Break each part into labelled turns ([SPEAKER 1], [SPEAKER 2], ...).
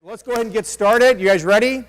[SPEAKER 1] Let's go ahead and get started. You guys ready?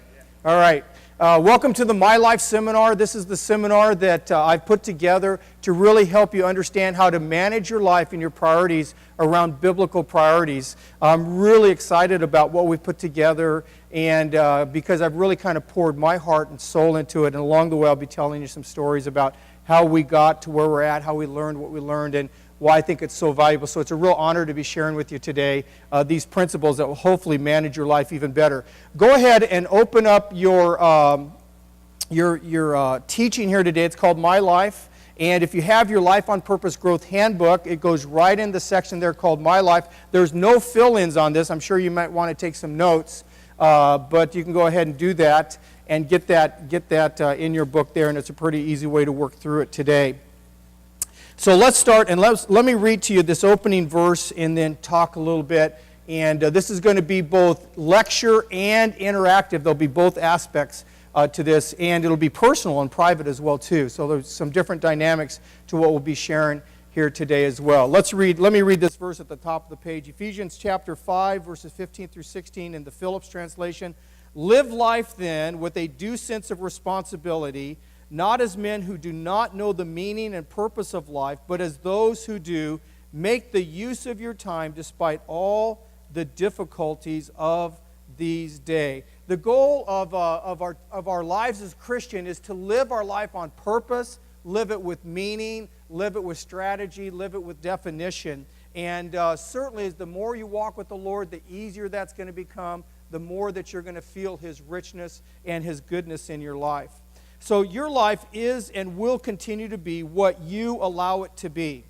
[SPEAKER 1] All right. Welcome to the My Life Seminar. This is the seminar that I've put together to really help you understand how to manage your life and your priorities around biblical priorities. I'm really excited about what we've put together, and because I've really kind of poured my heart and soul into it, and along the way I'll be telling you some stories about how we got to where we're at, how we learned what we learned, and why I think it's so valuable. So it's a real honor to be sharing with you today these principles that will hopefully manage your life even better. Go ahead and open up your teaching here today. It's called My Life. And if you have your Life on Purpose Growth Handbook, it goes right in the section there called My Life. There's no fill-ins on this. I'm sure you might want to take some notes, but you can go ahead and do that and get that in your book there, and it's a pretty easy way to work through it today. So let's start, and let me read to you this opening verse and then talk a little bit. And this is going to be both lecture and interactive. There'll be both aspects to this, and it'll be personal and private as well too. So there's some different dynamics to what we'll be sharing here today as well. Let me read this verse at the top of the page. Ephesians chapter 5, verses 15 through 16 in the Phillips translation. Live life then with a due sense of responsibility, not as men who do not know the meaning and purpose of life, but as those who do. Make the use of your time despite all the difficulties of these days. The goal of our lives as Christian is to live our life on purpose, live it with meaning, live it with strategy, live it with definition. And certainly as the more you walk with the Lord, the easier that's going to become, the more that you're going to feel His richness and His goodness in your life. So your life is and will continue to be what you allow it to be.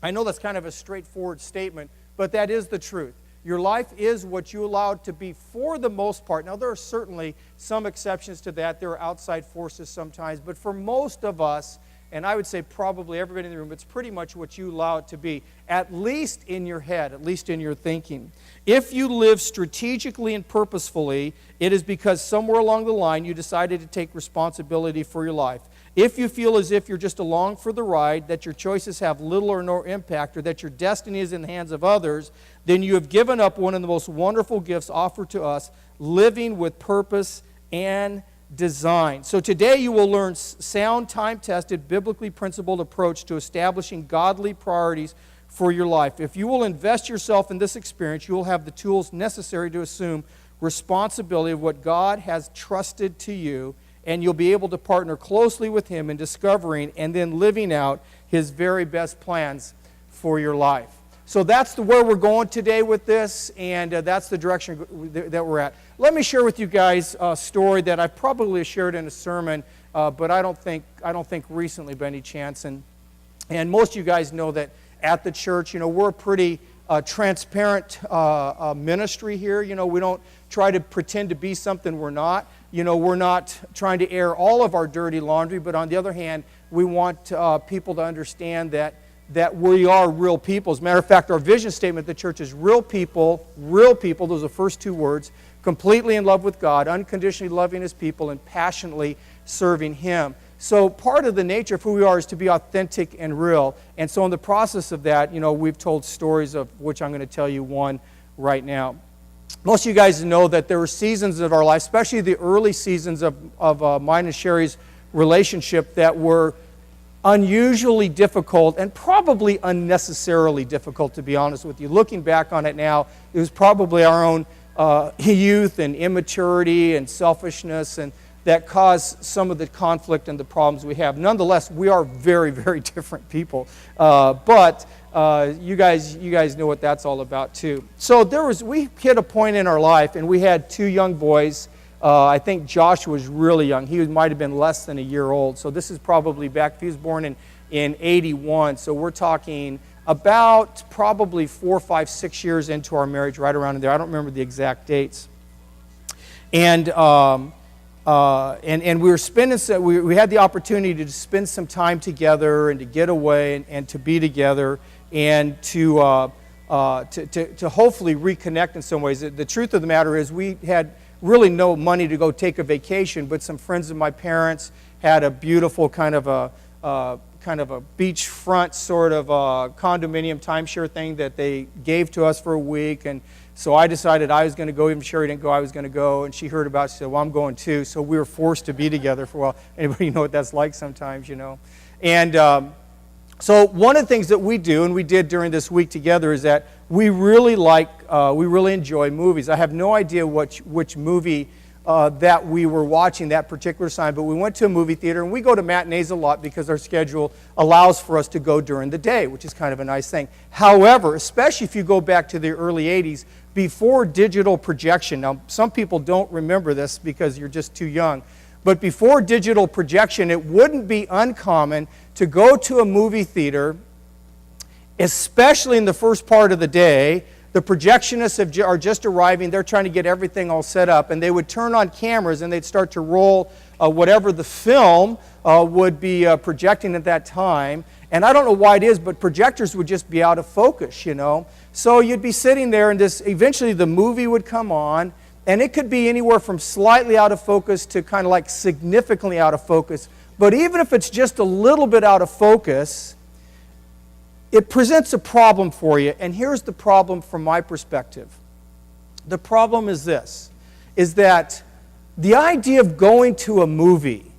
[SPEAKER 1] I know that's kind of a straightforward statement, but that is the truth. Your life is what you allow it to be for the most part. Now, there are certainly some exceptions to that. There are outside forces sometimes, but for most of us, and I would say probably everybody in the room, it's pretty much what you allow it to be, at least in your head, at least in your thinking. If you live strategically and purposefully, it is because somewhere along the line you decided to take responsibility for your life. If you feel as if you're just along for the ride, that your choices have little or no impact, or that your destiny is in the hands of others, then you have given up one of the most wonderful gifts offered to us, living with purpose and design. So today you will learn sound, time-tested, biblically principled approach to establishing godly priorities for your life. If you will invest yourself in this experience, you will have the tools necessary to assume responsibility of what God has trusted to you, and you'll be able to partner closely with Him in discovering and then living out His very best plans for your life. So that's where we're going today with this, and that's the direction that we're at. Let me share with you guys a story that I probably shared in a sermon, but I don't think recently by any chance. And most of you guys know that at the church, we're a pretty transparent ministry here. We don't try to pretend to be something we're not. We're not trying to air all of our dirty laundry, but on the other hand, we want people to understand that we are real people. As a matter of fact, our vision statement at the church is real people, those are the first two words, completely in love with God, unconditionally loving His people, and passionately serving Him. So part of the nature of who we are is to be authentic and real. And so in the process of that, we've told stories, of which I'm going to tell you one right now. Most of you guys know that there were seasons of our life, especially the early seasons of mine and Sherry's relationship, that were unusually difficult and probably unnecessarily difficult, to be honest with you. Looking back on it now, it was probably our own youth and immaturity and selfishness and that caused some of the conflict and the problems we have. Nonetheless, we are very, very different people. But you guys know what that's all about too. So we hit a point in our life, and we had two young boys. I think Josh was really young. He might have been less than a year old. So this is probably back, he was born in 81. So we're talking about probably 4, 5, 6 years into our marriage, right around there. I don't remember the exact dates. And we were spending, we had the opportunity to spend some time together and to get away and to be together and to hopefully reconnect in some ways. The truth of the matter is we had really no money to go take a vacation, but some friends of my parents had a beautiful kind of kind of a beachfront sort of condominium timeshare thing that they gave to us for a week. And so I decided I was going to go. Even Sherry didn't go, I was going to go. And she heard about it. She said, well, I'm going too. So we were forced to be together for a while. Anybody know what that's like sometimes, you know? And so one of the things that we do, and we did during this week together, is that we really enjoy movies. I have no idea which movie that we were watching that particular time, but we went to a movie theater, and we go to matinees a lot because our schedule allows for us to go during the day, which is kind of a nice thing. However, especially if you go back to the early 80s, before digital projection, now some people don't remember this because you're just too young, but before digital projection, it wouldn't be uncommon to go to a movie theater, especially in the first part of the day. The projectionists are just arriving. They're trying to get everything all set up. And they would turn on cameras and they'd start to roll whatever the film would be projecting at that time. And I don't know why it is, but projectors would just be out of focus, you know. So you'd be sitting there and eventually the movie would come on. And it could be anywhere from slightly out of focus to kind of like significantly out of focus. But even if it's just a little bit out of focus, it presents a problem for you. And here's the problem from my perspective. The problem is this, is that the idea of going to a movie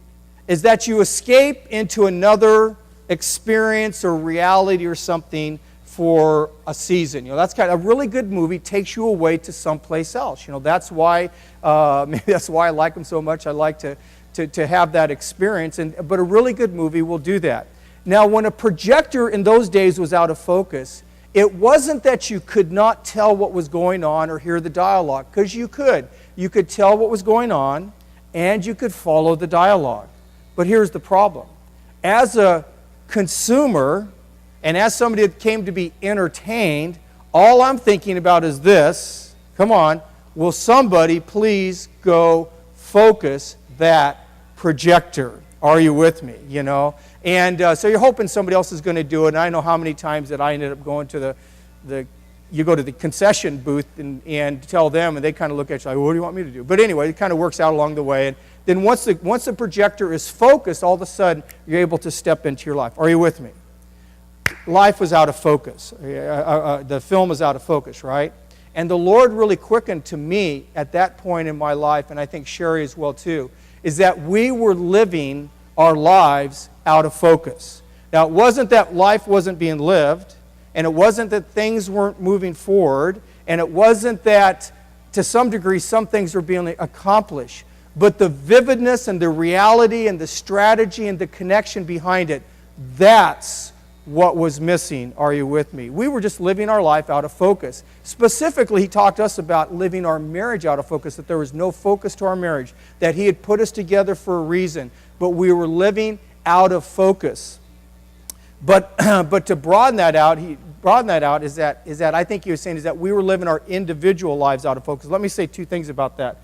[SPEAKER 1] is that you escape into another experience or reality or something for a season. You know, that's kind of a really good movie takes you away to someplace else. You know, that's why maybe that's why I like them so much. I like to have that experience. But a really good movie will do that. Now, when a projector in those days was out of focus, it wasn't that you could not tell what was going on or hear the dialogue, because you could. You could tell what was going on, and you could follow the dialogue. But here's the problem. As a consumer, and as somebody that came to be entertained, all I'm thinking about is this. Come on, will somebody please go focus that projector? Are you with me, you know? And so you're hoping somebody else is going to do it. And I know how many times that I ended up going to you go to the concession booth and tell them, and they kind of look at you like, well, what do you want me to do? But anyway, it kind of works out along the way. And then once the projector is focused, all of a sudden, you're able to step into your life. Are you with me? Life was out of focus. The film is out of focus, right? And the Lord really quickened to me at that point in my life, and I think Sherry as well too, is that we were living our lives out of focus. Now, it wasn't that life wasn't being lived, and it wasn't that things weren't moving forward, and it wasn't that, to some degree, some things were being accomplished. But the vividness and the reality and the strategy and the connection behind it, that's what was missing. Are you with me? We were just living our life out of focus. Specifically, he talked to us about living our marriage out of focus, that there was no focus to our marriage, that he had put us together for a reason, but we were living out of focus. But to broaden that out, is that I think he was saying is that we were living our individual lives out of focus. Let me say two things about that.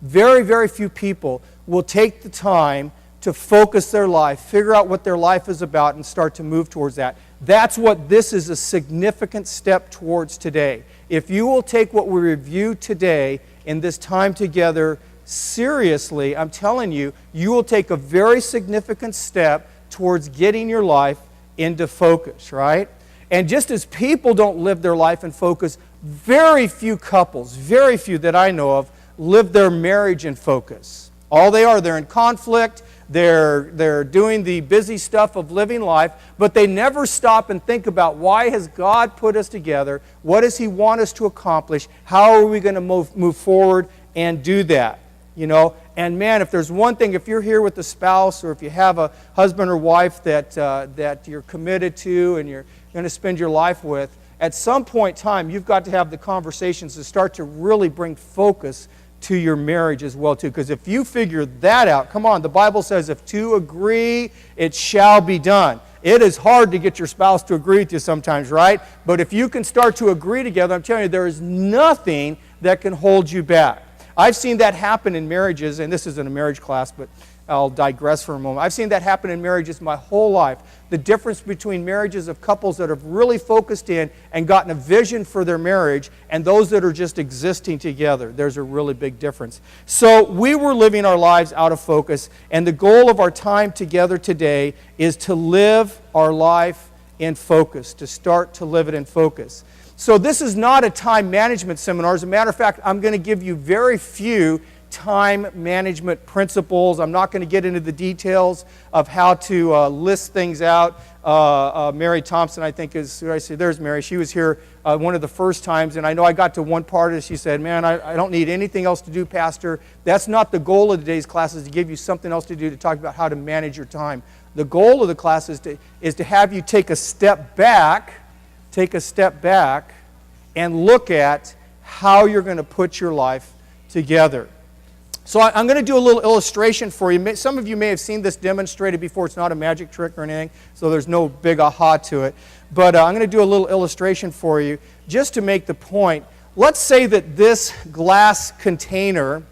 [SPEAKER 1] Very, very few people will take the time to focus their life, figure out what their life is about, and start to move towards that. That's what this is a significant step towards today. If you will take what we review today in this time together seriously, I'm telling you, you will take a very significant step towards getting your life into focus, right? And just as people don't live their life in focus, very few couples, very few that I know of, live their marriage in focus. All they are, they're in conflict, they're doing the busy stuff of living life, but they never stop and think about, why has God put us together? What does he want us to accomplish? How are we going to move forward and do that? You know, and man, if there's one thing, if you're here with a spouse, or if you have a husband or wife that you're committed to and you're going to spend your life with, at some point in time, you've got to have the conversations to start to really bring focus to your marriage as well too. Because if you figure that out, come on, the Bible says if two agree, it shall be done. It is hard to get your spouse to agree with you sometimes, right? But if you can start to agree together, I'm telling you, there is nothing that can hold you back. I've seen that happen in marriages, and this isn't a marriage class, but I'll digress for a moment. I've seen that happen in marriages my whole life. The difference between marriages of couples that have really focused in and gotten a vision for their marriage and those that are just existing together. There's a really big difference. So we were living our lives out of focus, and the goal of our time together today is to live our life in focus, to start to live it in focus. So this is not a time management seminar. As a matter of fact, I'm going to give you very few time management principles. I'm not going to get into the details of how to list things out. Mary Thompson, I think is, who I say, there's Mary. She was here one of the first times, and I know I got to one part of it. She said, man, I don't need anything else to do, Pastor. That's not the goal of today's class, is to give you something else to do, to talk about how to manage your time. The goal of the class is to have you take a step back, and look at how you're going to put your life together. So I'm going to do a little illustration for you. Some of you may have seen this demonstrated before. It's not a magic trick or anything, so there's no big aha to it. But I'm going to do a little illustration for you just to make the point. Let's say that this glass container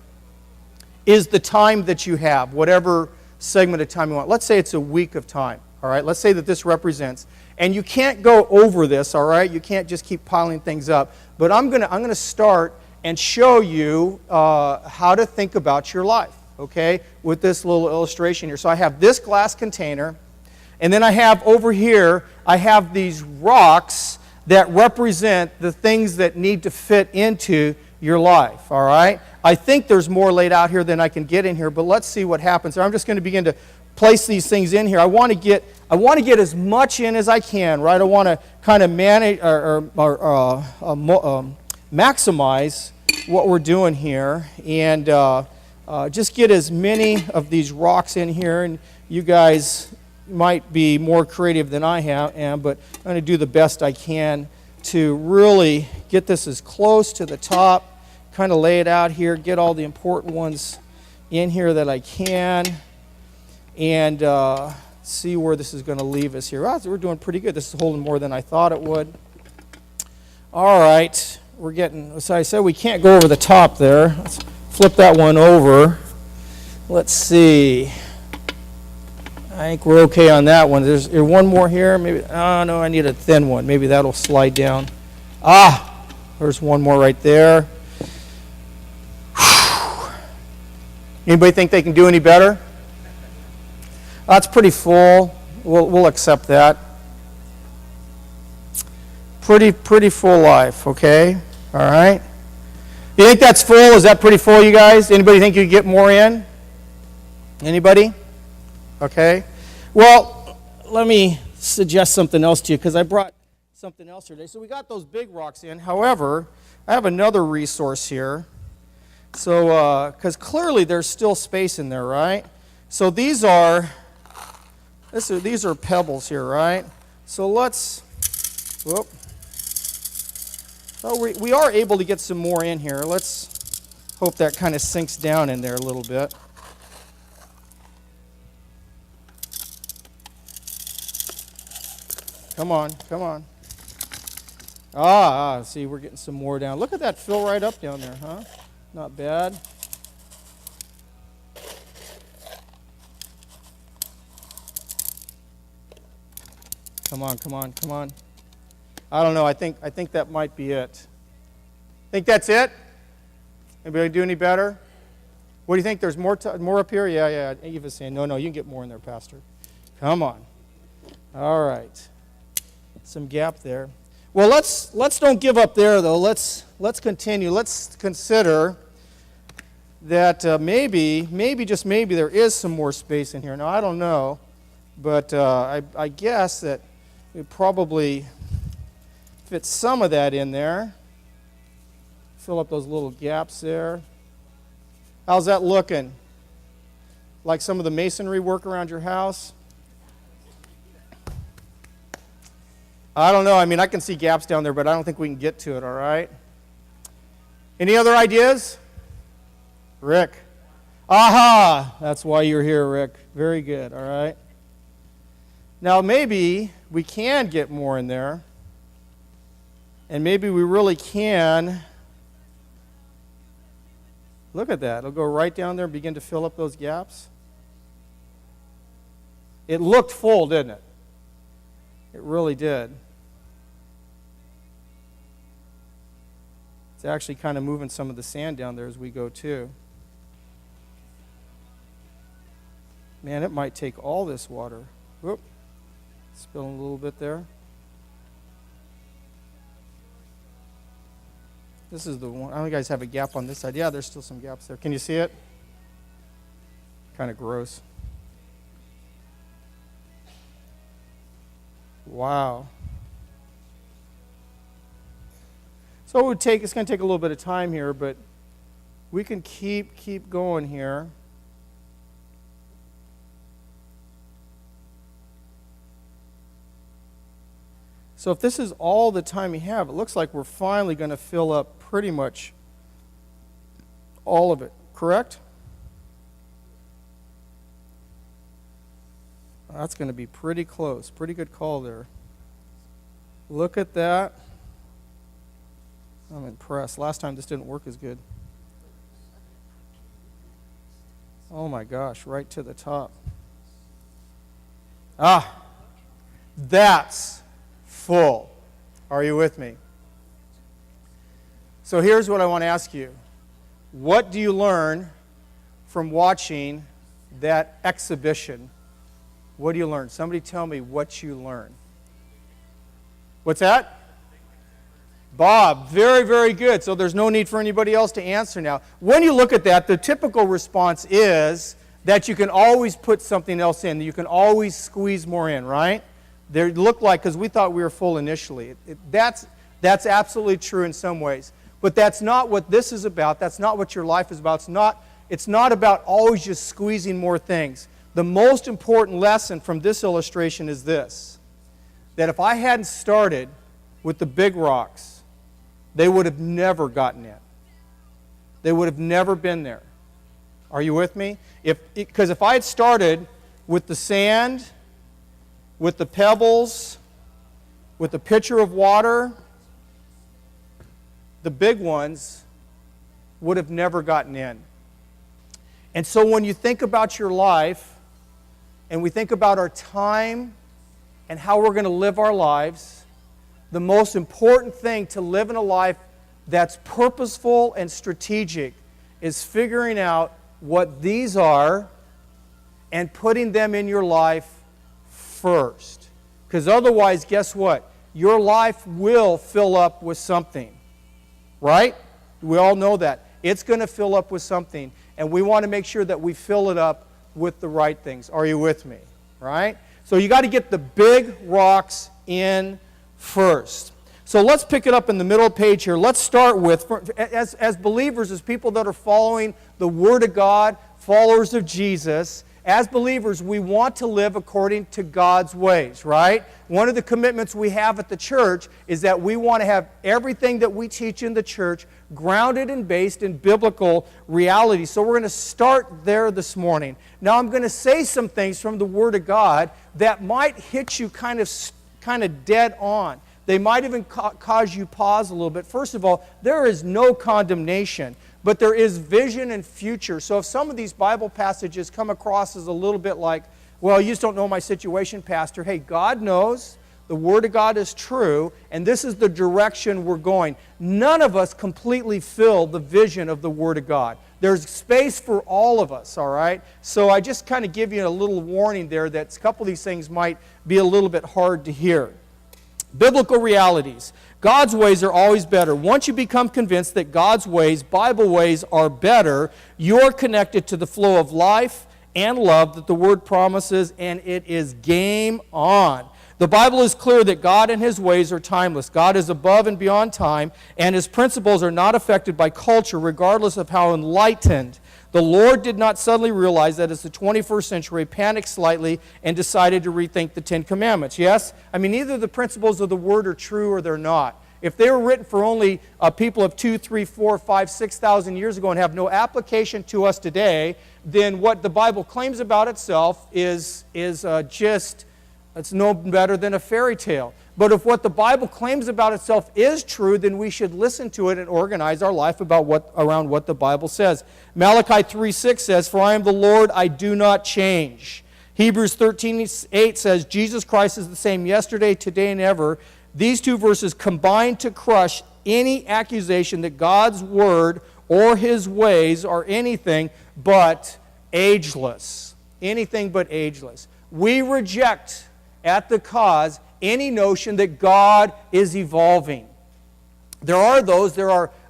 [SPEAKER 1] is the time that you have, whatever segment of time you want. Let's say it's a week of time, all right? Let's say that this represents. And you can't go over this, all right? You can't just keep piling things up. But I'm going to start and show you how to think about your life, okay, with this little illustration here. So I have this glass container, and then I have over here, I have these rocks that represent the things that need to fit into your life, all right? I think there's more laid out here than I can get in here, but let's see what happens. So I'm just going to begin to place these things in here. I want to get as much in as I can, right? I want to kind of manage maximize what we're doing here, and just get as many of these rocks in here. And you guys might be more creative than I am, but I'm going to do the best I can to really get this as close to the top, kind of lay it out here, get all the important ones in here that I can, and see where this is going to leave us here. Well, we're doing pretty good. This is holding more than I thought it would. All right, we're getting, so I said we can't go over the top there. Let's flip that one over. Let's see. I think we're okay on that one. There's one more here. Maybe, oh no, I need a thin one. Maybe that'll slide down. Ah, there's one more right there. Anybody think they can do any better? That's pretty full. We'll accept that. Pretty full life, okay? All right. You think that's full? Is that pretty full, you guys? Anybody think you could get more in? Anybody? Okay. Well, let me suggest something else to you, because I brought something else today. So we got those big rocks in. However, I have another resource here. So, because clearly there's still space in there, right? So these are pebbles here, right? So let's, whoop. Oh, we are able to get some more in here. Let's hope that kind of sinks down in there a little bit. Come on, come on. See, we're getting some more down. Look at that fill right up down there, huh? Not bad. Come on, come on, come on. I don't know. I think that might be it. Think that's it? Anybody do any better? What do you think? There's more up here? Yeah. Eva's saying, no, you can get more in there, Pastor. Come on. All right. Some gap there. Well, let's don't give up there, though. Let's continue. Let's consider that maybe just maybe there is some more space in here. Now, I don't know, but I guess that we probably fit some of that in there. Fill up those little gaps there. How's that looking? Like some of the masonry work around your house? I don't know. I mean, I can see gaps down there, but I don't think we can get to it, all right? Any other ideas? Rick. Aha! That's why you're here, Rick. Very good, all right? Now, maybe we can get more in there, and maybe we really can. Look at that. It'll go right down there and begin to fill up those gaps. It looked full, didn't it? It really did. It's actually kind of moving some of the sand down there as we go too. Man, it might take all this water. Whoop. Spilling a little bit there. This is the one. I don't know if you guys have a gap on this side. Yeah, there's still some gaps there. Can you see it? Kind of gross. Wow. So it's going to take a little bit of time here, but we can keep going here. So if this is all the time we have, it looks like we're finally going to fill up pretty much all of it, correct? That's going to be pretty close. Pretty good call there. Look at that. I'm impressed. Last time this didn't work as good. Oh my gosh, right to the top. That's full. Are you with me? So here's what I want to ask you. What do you learn from watching that exhibition? What do you learn? Somebody tell me what you learn. What's that? Bob, very, very good. So there's no need for anybody else to answer now. When you look at that, the typical response is that you can always put something else in. You can always squeeze more in, right? They look like, because we thought we were full initially. That's absolutely true in some ways. But that's not what this is about. That's not what your life is about. It's not about always just squeezing more things. The most important lesson from this illustration is this, that if I hadn't started with the big rocks, they would have never gotten in. They would have never been there. Are you with me? Because if I had started with the sand, with the pebbles, with the pitcher of water, the big ones would have never gotten in. And so when you think about your life, and we think about our time and how we're going to live our lives, the most important thing to live in a life that's purposeful and strategic is figuring out what these are and putting them in your life first. Because otherwise, guess what? Your life will fill up with something. Right? We all know that. It's going to fill up with something. And we want to make sure that we fill it up with the right things. Are you with me? Right? So you got to get the big rocks in first. So let's pick it up in the middle page here. Let's start with, as believers, as people that are following the Word of God, followers of Jesus, as believers, we want to live according to God's ways, right? One of the commitments we have at the church is that we want to have everything that we teach in the church grounded and based in biblical reality. So we're going to start there this morning. Now I'm going to say some things from the Word of God that might hit you kind of dead on. They might even cause you pause a little bit. First of all, there is no condemnation, but there is vision and future. So if some of these Bible passages come across as a little bit like, well, you just don't know my situation, Pastor. Hey, God knows. The Word of God is true, and this is the direction we're going. None of us completely fill the vision of the Word of God. There's space for all of us, all right? So I just kind of give you a little warning there that a couple of these things might be a little bit hard to hear. Biblical realities. God's ways are always better. Once you become convinced that God's ways, Bible ways, are better, you're connected to the flow of life and love that the Word promises, and it is game on. The Bible is clear that God and His ways are timeless. God is above and beyond time, and His principles are not affected by culture, regardless of how enlightened. The Lord did not suddenly realize that as the 21st century panicked slightly and decided to rethink the Ten Commandments. Yes? I mean, either the principles of the Word are true or they're not. If they were written for only people of 2, 3, 4, 5, 6,000 years ago and have no application to us today, then what the Bible claims about itself is just, it's no better than a fairy tale. But if what the Bible claims about itself is true, then we should listen to it and organize our life around what the Bible says. Malachi 3:6 says, "For I am the Lord, I do not change. Hebrews 13:8 says, Jesus Christ is the same yesterday, today, and ever. These two verses combine to crush any accusation that God's word or his ways are anything but ageless. Anything but ageless. We reject at the cause any notion that God is evolving. There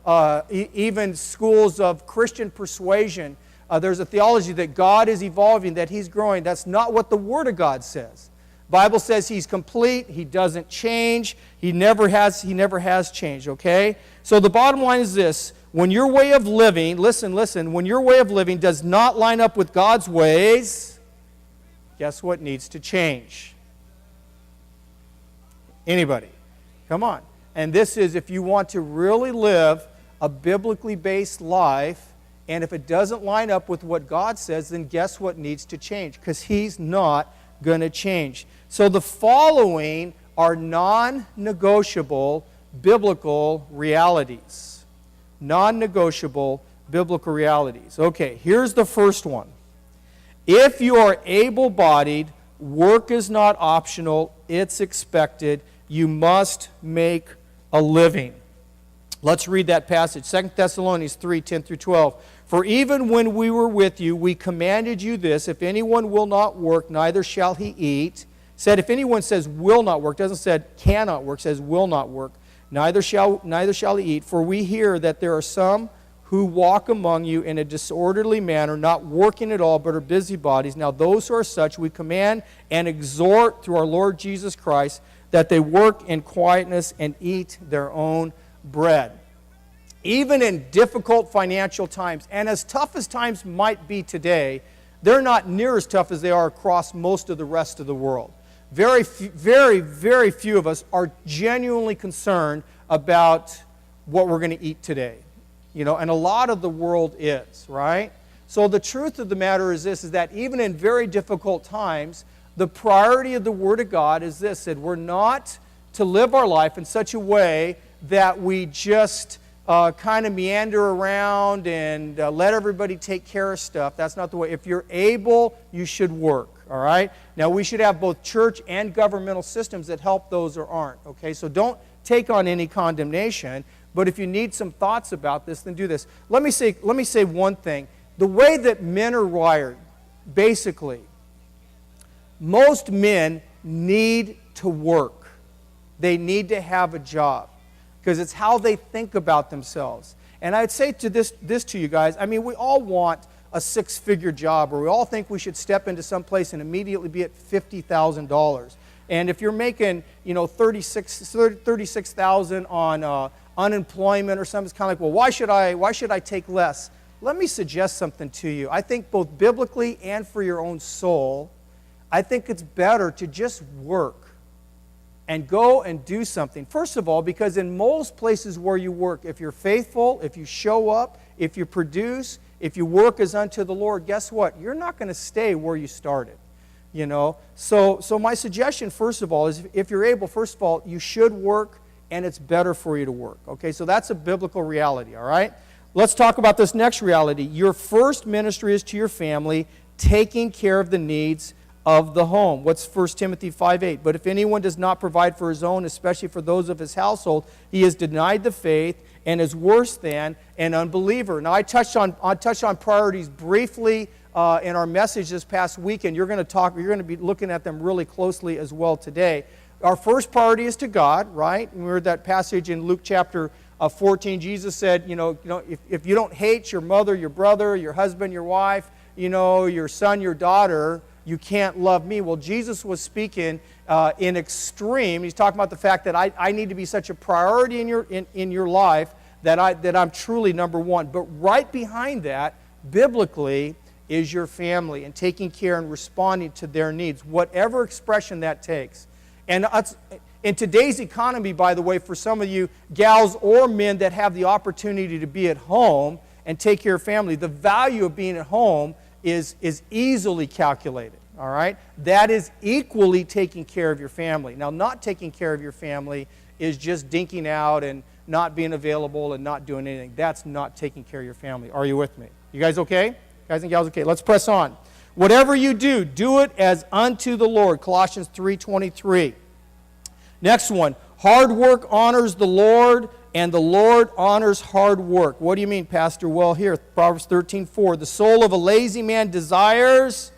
[SPEAKER 1] are even schools of Christian persuasion. There's a theology that God is evolving, that he's growing. That's not what the Word of God says. The Bible says he's complete, he doesn't change, he never has changed, okay? So the bottom line is this: when your way of living, listen, when your way of living does not line up with God's ways, guess what needs to change? Anybody? Come on. And this is if you want to really live a biblically based life, and if it doesn't line up with what God says, then guess what needs to change? Because he's not going to change. So the following are non-negotiable biblical realities. Non-negotiable biblical realities. Okay, here's the first one. If you are able-bodied, work is not optional, it's expected. You must make a living. Let's read that passage. 2 Thessalonians 3:10-12. For even when we were with you, we commanded you this: if anyone will not work, neither shall he eat. Said if anyone says will not work, doesn't say cannot work, says will not work, neither shall he eat. For we hear that there are some who walk among you in a disorderly manner, not working at all, but are busybodies. Now those who are such we command and exhort through our Lord Jesus Christ, that they work in quietness and eat their own bread. Even in difficult financial times, and as tough as times might be today, they're not near as tough as they are across most of the rest of the world. Very few of us are genuinely concerned about what we're going to eat today. You know, and a lot of the world is, right? So the truth of the matter is this, is that even in very difficult times, the priority of the Word of God is this, that we're not to live our life in such a way that we just kind of meander around and let everybody take care of stuff. That's not the way. If you're able, you should work, all right? Now, we should have both church and governmental systems that help those who aren't, okay? So don't take on any condemnation, but if you need some thoughts about this, then do this. Let me say one thing. The way that men are wired, basically, most men need to work. They need to have a job, because it's how they think about themselves. And I'd say to this to you guys, I mean, we all want a six-figure job, or we all think we should step into some place and immediately be at $50,000. And if you're making, you know, $36,000 on unemployment or something, it's kind of like, well, why should I take less? Let me suggest something to you. I think both biblically and for your own soul, I think it's better to just work and go and do something. First of all, because in most places where you work, if you're faithful, if you show up, if you produce, if you work as unto the Lord, guess what? You're not going to stay where you started. You know? So my suggestion, first of all, is if you're able, first of all, you should work, and it's better for you to work. Okay, so that's a biblical reality, all right? Let's talk about this next reality. Your first ministry is to your family, taking care of the needs of the home. What's 1 Timothy 5:8? But if anyone does not provide for his own, especially for those of his household, he has denied the faith and is worse than an unbeliever. Now, I touched on priorities briefly in our message this past weekend. You're going to be looking at them really closely as well today. Our first priority is to God, right? And we heard that passage in Luke chapter 14. Jesus said, if you don't hate your mother, your brother, your husband, your wife, your son, your daughter, you can't love me. Well, Jesus was speaking in extreme. He's talking about the fact that I need to be such a priority in your life that I'm truly number one. But right behind that, biblically, is your family and taking care and responding to their needs, whatever expression that takes. And in today's economy, by the way, for some of you gals or men that have the opportunity to be at home and take care of family, the value of being at home is easily calculated, all right? That is equally taking care of your family. Now, not taking care of your family is just dinking out and not being available and not doing anything. That's not taking care of your family. Are you with me? You guys okay? Guys and gals, okay. Let's press on. Whatever you do, do it as unto the Lord. Colossians 3:23. Next one. Hard work honors the Lord, and the Lord honors hard work. What do you mean, Pastor? Well, here, Proverbs 13:4. The soul of a lazy man desires,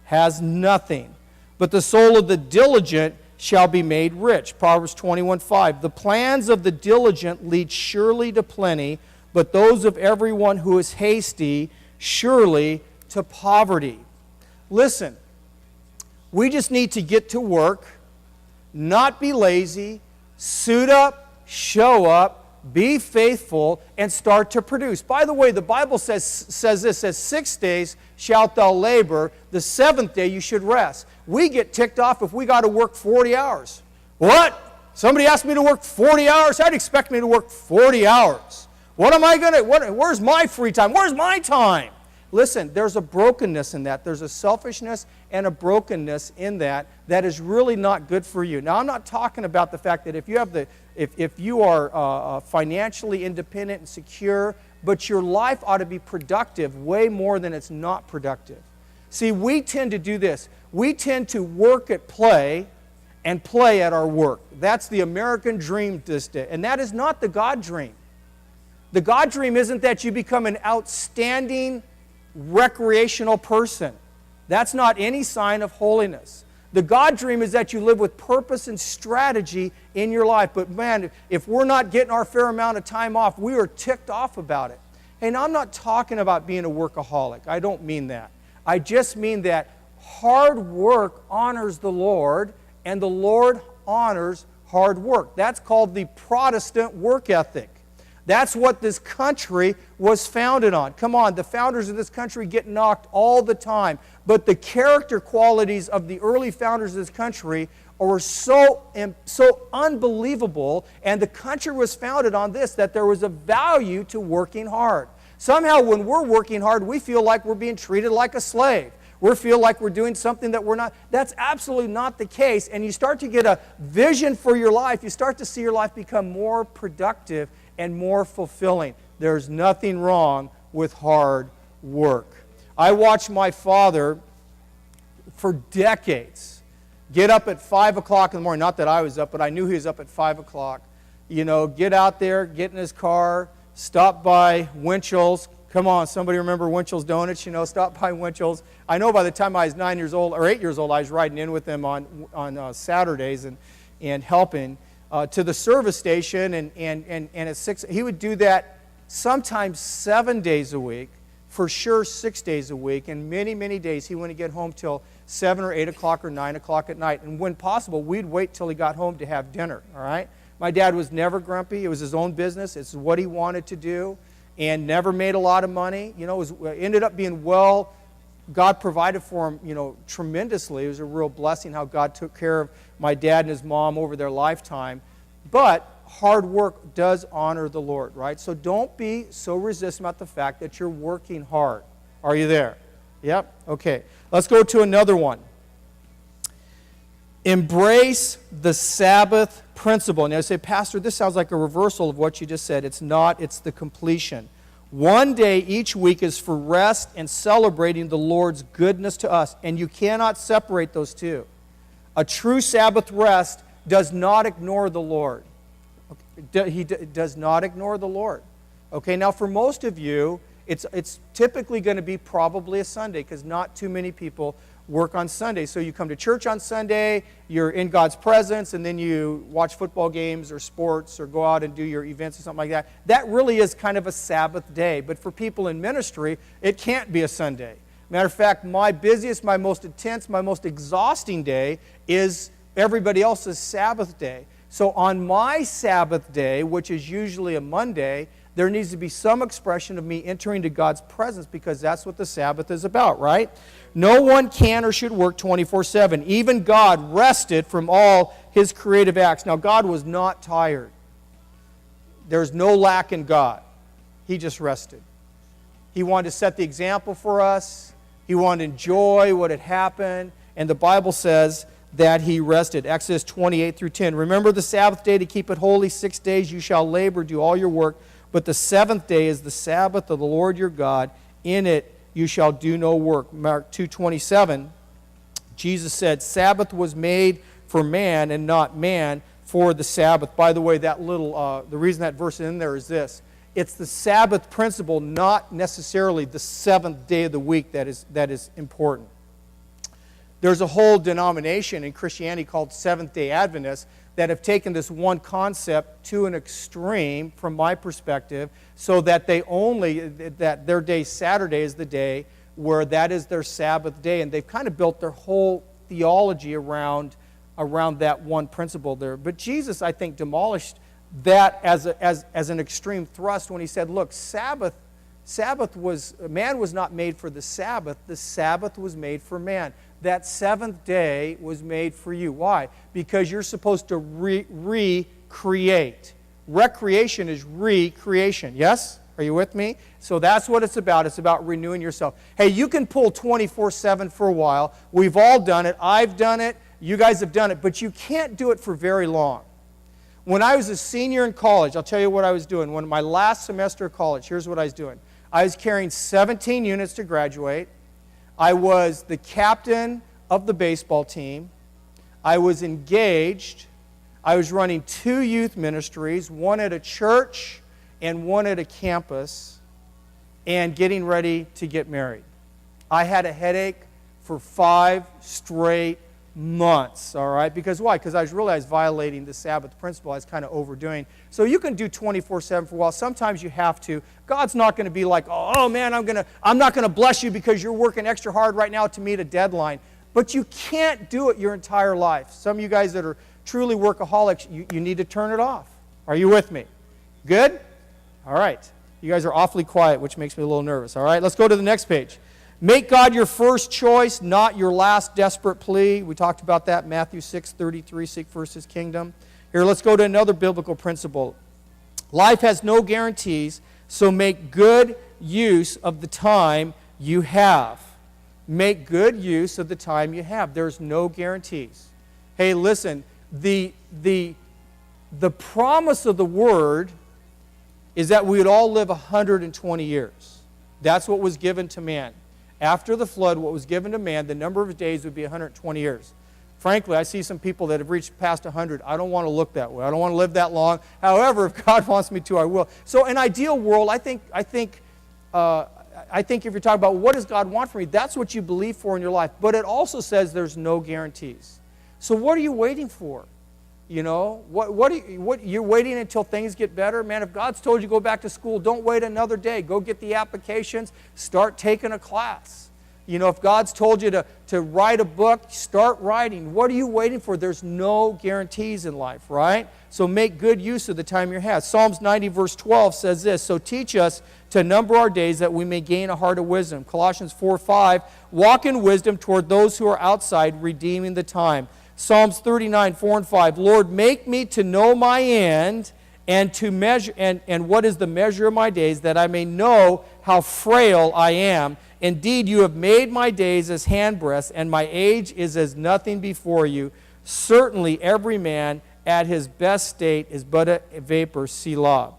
[SPEAKER 1] has nothing, but the soul of the diligent shall be made rich. Proverbs 21:5. The plans of the diligent lead surely to plenty, but those of everyone who is hasty surely to poverty. Listen, we just need to get to work, not be lazy, suit up, show up, be faithful, and start to produce. By the way, the Bible says this, says 6 days shalt thou labor, the 7th day you should rest. We get ticked off if we got to work 40 hours. What? Somebody asked me to work 40 hours? I'd expect me to work 40 hours. What am I going to, where's my free time? Where's my time? Listen, there's a brokenness in that. There's a selfishness and a brokenness in that that is really not good for you. Now, I'm not talking about the fact that if you are financially independent and secure, but your life ought to be productive way more than it's not productive. See, we tend to do this. We tend to work at play and play at our work. That's the American dream this day, and that is not the God dream. The God dream isn't that you become an outstanding recreational person. That's not any sign of holiness. The God dream is that you live with purpose and strategy in your life. But man, if we're not getting our fair amount of time off, we are ticked off about it. And I'm not talking about being a workaholic. I don't mean that. I just mean that hard work honors the Lord, and the Lord honors hard work. That's called the Protestant work ethic. That's what this country was founded on. Come on, the founders of this country get knocked all the time. But the character qualities of the early founders of this country are so unbelievable, and the country was founded on this, that there was a value to working hard. Somehow when we're working hard, we feel like we're being treated like a slave. We feel like we're doing something that we're not. That's absolutely not the case. And you start to get a vision for your life. You start to see your life become more productive and more fulfilling. There's nothing wrong with hard work. I watched my father for decades get up at 5 o'clock in the morning. Not that I was up, but I knew he was up at 5 o'clock. You know, get out there, get in his car, stop by Winchell's. Come on, somebody remember Winchell's Donuts? You know, stop by Winchell's. I know by the time I was 9 years old or 8 years old, I was riding in with them on Saturdays and helping. To the service station, and at 6, he would do that sometimes 7 days a week, for sure 6 days a week, and many, many days he wouldn't get home till 7 or 8 o'clock or 9 o'clock at night. And when possible, we'd wait till he got home to have dinner, all right? My dad was never grumpy. It was his own business. It's what he wanted to do, and never made a lot of money. You know, ended up being well. God provided for him, you know, tremendously. It was a real blessing how God took care of my dad and his mom over their lifetime. But hard work does honor the Lord, right? So don't be so resistant about the fact that you're working hard. Are you there? Yep? Okay. Let's go to another one. Embrace the Sabbath principle. Now you say, Pastor, this sounds like a reversal of what you just said. It's not. It's the completion. One day each week is for rest and celebrating the Lord's goodness to us, and you cannot separate those two. A true Sabbath rest does not ignore the Lord. He does not ignore the Lord. Okay, now for most of you, it's typically going to be probably a Sunday, because not too many people work on Sunday. So you come to church on Sunday, you're in God's presence, and then you watch football games or sports or go out and do your events or something like that. That really is kind of a Sabbath day. But for people in ministry, it can't be a Sunday. Matter of fact, my busiest, my most intense, my most exhausting day is everybody else's Sabbath day. So on my Sabbath day, which is usually a Monday, there needs to be some expression of me entering into God's presence, because that's what the Sabbath is about, right? No one can or should work 24/7. Even God rested from all his creative acts. Now, God was not tired. There's no lack in God. He just rested. He wanted to set the example for us. He wanted to enjoy what had happened. And the Bible says that he rested. Exodus 28-10. Remember the Sabbath day to keep it holy. 6 days you shall labor, do all your work. But the 7th day is the Sabbath of the Lord your God. In it you shall do no work. Mark 2:27, Jesus said, Sabbath was made for man and not man for the Sabbath. By the way, the reason that verse is in there is this. It's the Sabbath principle, not necessarily the seventh day of the week that is important. There's a whole denomination in Christianity called Seventh-day Adventists that have taken this one concept to an extreme, from my perspective, so that that their day, Saturday, is the day where that is their Sabbath day. And they've kind of built their whole theology around that one principle there. But Jesus, I think, demolished that as an extreme thrust when he said, look, man was not made for the Sabbath was made for man. That seventh day was made for you. Why? Because you're supposed to recreate. Recreation is recreation. Yes? Are you with me? So that's what it's about. It's about renewing yourself. Hey, you can pull 24/7 for a while. We've all done it. I've done it. You guys have done it. But you can't do it for very long. When I was a senior in college, I'll tell you what I was doing. When my last semester of college, here's what I was doing. I was carrying 17 units to graduate. I was the captain of the baseball team. I was engaged. I was running 2 youth ministries, one at a church and one at a campus, and getting ready to get married. I had a headache for 5 straight months, all right? Because why? Because I was violating the Sabbath principle. I was kind of overdoing. So you can do 24/7 for a while. Sometimes you have to. God's not going to be like, oh man, I'm not going to bless you because you're working extra hard right now to meet a deadline. But you can't do it your entire life. Some of you guys that are truly workaholics, you need to turn it off. Are you with me? Good? All right. You guys are awfully quiet, which makes me a little nervous. All right, let's go to the next page. Make God your first choice, not your last desperate plea. We talked about that, Matthew 6:33, seek first His kingdom. Here, let's go to another biblical principle. Life has no guarantees, so make good use of the time you have. Make good use of the time you have. There's no guarantees. Hey, listen, the promise of the Word is that we would all live 120 years. That's what was given to man. After the flood, what was given to man, the number of days would be 120 years. Frankly, I see some people that have reached past 100. I don't want to look that way. I don't want to live that long. However, if God wants me to, I will. So in an ideal world, I think if you're talking about what does God want from me, that's what you believe for in your life. But it also says there's no guarantees. So what are you waiting for? You know, you're waiting until things get better? Man, if God's told you to go back to school, don't wait another day. Go get the applications. Start taking a class. You know, if God's told you to write a book, start writing. What are you waiting for? There's no guarantees in life, right? So make good use of the time you have. Psalms 90 verse 12 says this, so teach us to number our days that we may gain a heart of wisdom. Colossians 4:5, walk in wisdom toward those who are outside, redeeming the time. Psalms 39, 4 and 5. Lord, make me to know my end and to measure and what is the measure of my days, that I may know how frail I am. Indeed, you have made my days as handbreadths, and my age is as nothing before you. Certainly every man at his best state is but a vapor, Selah.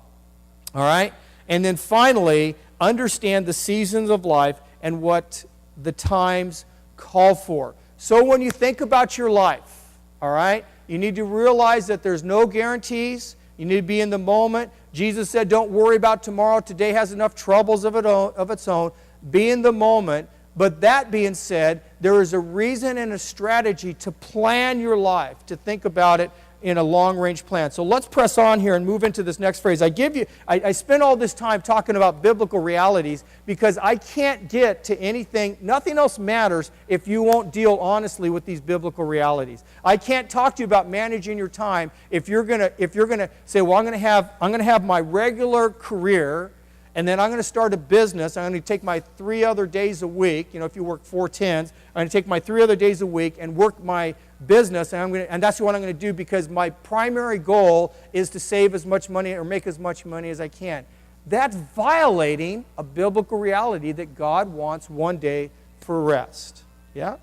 [SPEAKER 1] All right? And then finally, understand the seasons of life and what the times call for. So when you think about your life, all right, you need to realize that there's no guarantees. You need to be in the moment. Jesus said, don't worry about tomorrow. Today has enough troubles of its own. Be in the moment. But that being said, there is a reason and a strategy to plan your life, to think about it in a long-range plan. So let's press on here and move into this next phrase. I spent all this time talking about biblical realities because I can't get to anything, nothing else matters if you won't deal honestly with these biblical realities. I can't talk to you about managing your time if you're gonna say, well, I'm gonna have my regular career, and then I'm going to start a business. I'm going to take my 3 other days a week. You know, if you work 4 10s, I'm going to take my 3 other days a week and work my business, and that's what I'm going to do because my primary goal is to save as much money or make as much money as I can. That's violating a biblical reality that God wants one day for rest. Yeah?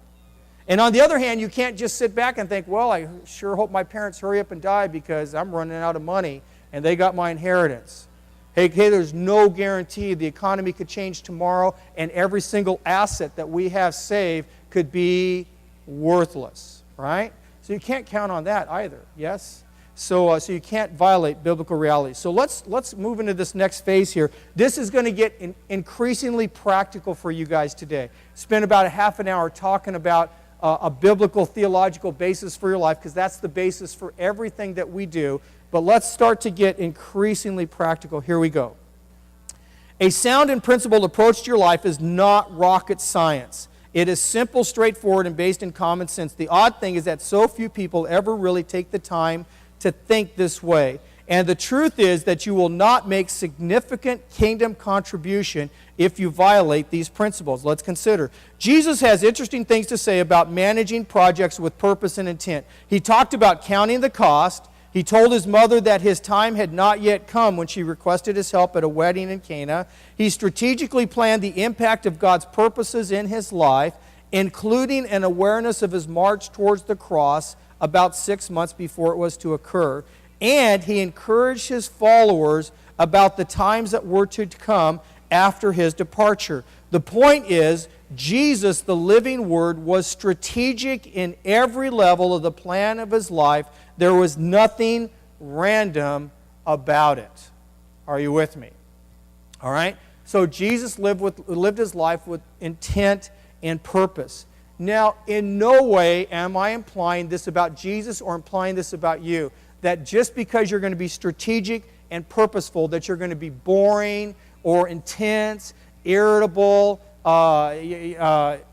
[SPEAKER 1] And on the other hand, you can't just sit back and think, well, I sure hope my parents hurry up and die because I'm running out of money and they got my inheritance. Hey, there's no guarantee. The economy could change tomorrow, and every single asset that we have saved could be worthless, right? So you can't count on that either, yes? So you can't violate biblical reality. So let's move into this next phase here. This is going to get increasingly practical for you guys today. Spend about a half an hour talking about a biblical theological basis for your life, because that's the basis for everything that we do. But let's start to get increasingly practical. Here we go. A sound and principled approach to your life is not rocket science. It is simple, straightforward, and based in common sense. The odd thing is that so few people ever really take the time to think this way. And the truth is that you will not make significant kingdom contribution if you violate these principles. Let's consider. Jesus has interesting things to say about managing projects with purpose and intent. He talked about counting the cost. He told his mother that his time had not yet come when she requested his help at a wedding in Cana. He strategically planned the impact of God's purposes in his life, including an awareness of his march towards the cross about 6 months before it was to occur. And he encouraged his followers about the times that were to come after his departure. The point is, Jesus, the living Word, was strategic in every level of the plan of his life. There was nothing random about it. Are you with me? All right? So Jesus lived his life with intent and purpose. Now, in no way am I implying this about Jesus or implying this about you, that just because you're going to be strategic and purposeful, that you're going to be boring or intense, irritable.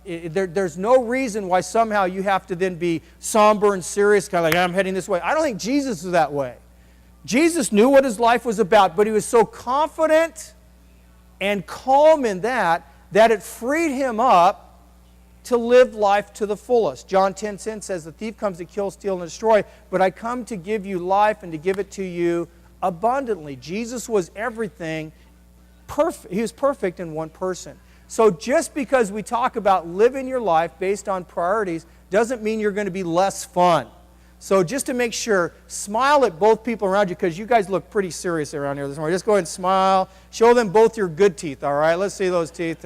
[SPEAKER 1] There's no reason why somehow you have to then be somber and serious, kind of like, I'm heading this way. I don't think Jesus is that way. Jesus knew what his life was about, but he was so confident and calm in that it freed him up to live life to the fullest. John 10:10 says, the thief comes to kill, steal, and destroy, but I come to give you life and to give it to you abundantly. Jesus was everything perfect. He was perfect in one person. So just because we talk about living your life based on priorities doesn't mean you're going to be less fun. So just to make sure, smile at both people around you, because you guys look pretty serious around here this morning. Just go ahead and smile. Show them both your good teeth, all right? Let's see those teeth.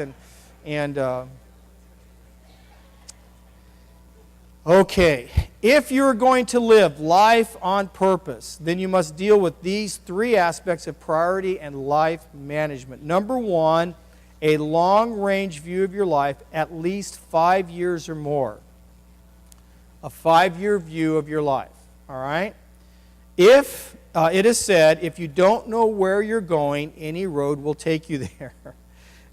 [SPEAKER 1] Okay, if you're going to live life on purpose, then you must deal with these three aspects of priority and life management. Number one, a long-range view of your life, at least 5 years or more. A 5-year view of your life, all right? If it is said, if you don't know where you're going, any road will take you there.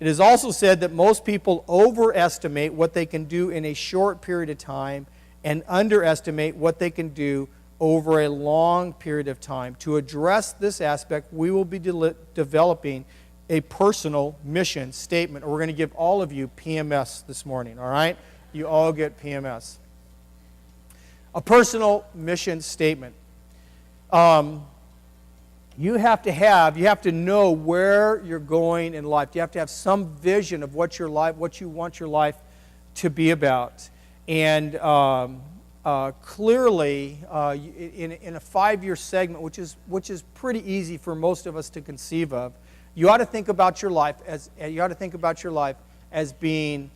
[SPEAKER 1] It is also said that most people overestimate what they can do in a short period of time and underestimate what they can do over a long period of time. To address this aspect, we will be developing a personal mission statement. We're going to give all of you PMS this morning, all right? You all get PMS. A personal mission statement. You have to know where you're going in life. You have to have some vision of what you want your life to be about. And clearly, in a 5-year segment, which is pretty easy for most of us to conceive of, you ought to think about your life as being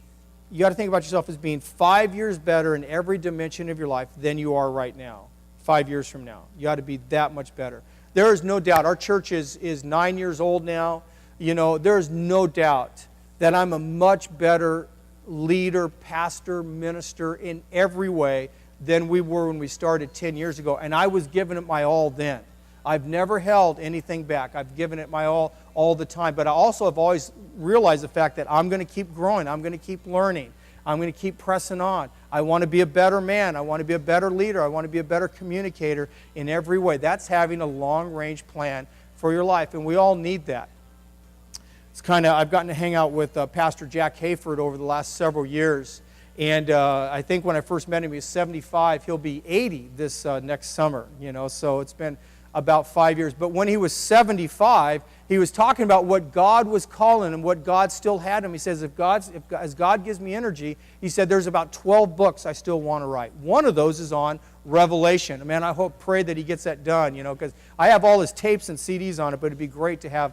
[SPEAKER 1] 5 years better in every dimension of your life than you are right now. 5 years from now, you ought to be that much better. There is no doubt. Our church is 9 years old now. You know, there is no doubt that I'm a much better leader, pastor, minister in every way than we were when we started 10 years ago. And I was giving it my all then. I've never held anything back. I've given it my all the time. But I also have always realized the fact that I'm going to keep growing. I'm going to keep learning. I'm going to keep pressing on. I want to be a better man. I want to be a better leader. I want to be a better communicator in every way. That's having a long-range plan for your life, and we all need that. I've gotten to hang out with Pastor Jack Hayford over the last several years, and I think when I first met him, he was 75. He'll be 80 this next summer, so it's been about 5 years. But when he was 75, he was talking about what God was calling him, what God still had him. He says, as God gives me energy, he said, there's about 12 books I still want to write. One of those is on Revelation. Man, pray that he gets that done, because I have all his tapes and CDs on it, but it'd be great to have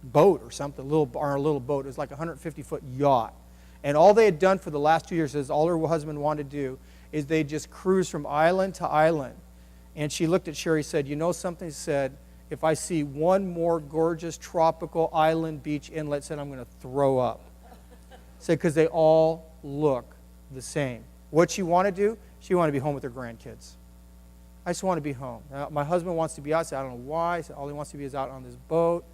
[SPEAKER 1] boat or something, or a little boat. It was like a 150-foot yacht. And all they had done for the last 2 years, is all her husband wanted to do, is they just cruise from island to island. And she looked at Sherry and said, you know something? She said, if I see one more gorgeous tropical island beach inlet, said I'm going to throw up. Said, because they all look the same. What she wanted to do? She wanted to be home with her grandkids. I just want to be home. Now, my husband wants to be out. I said, I don't know why. I said, all he wants to be is out on this boat,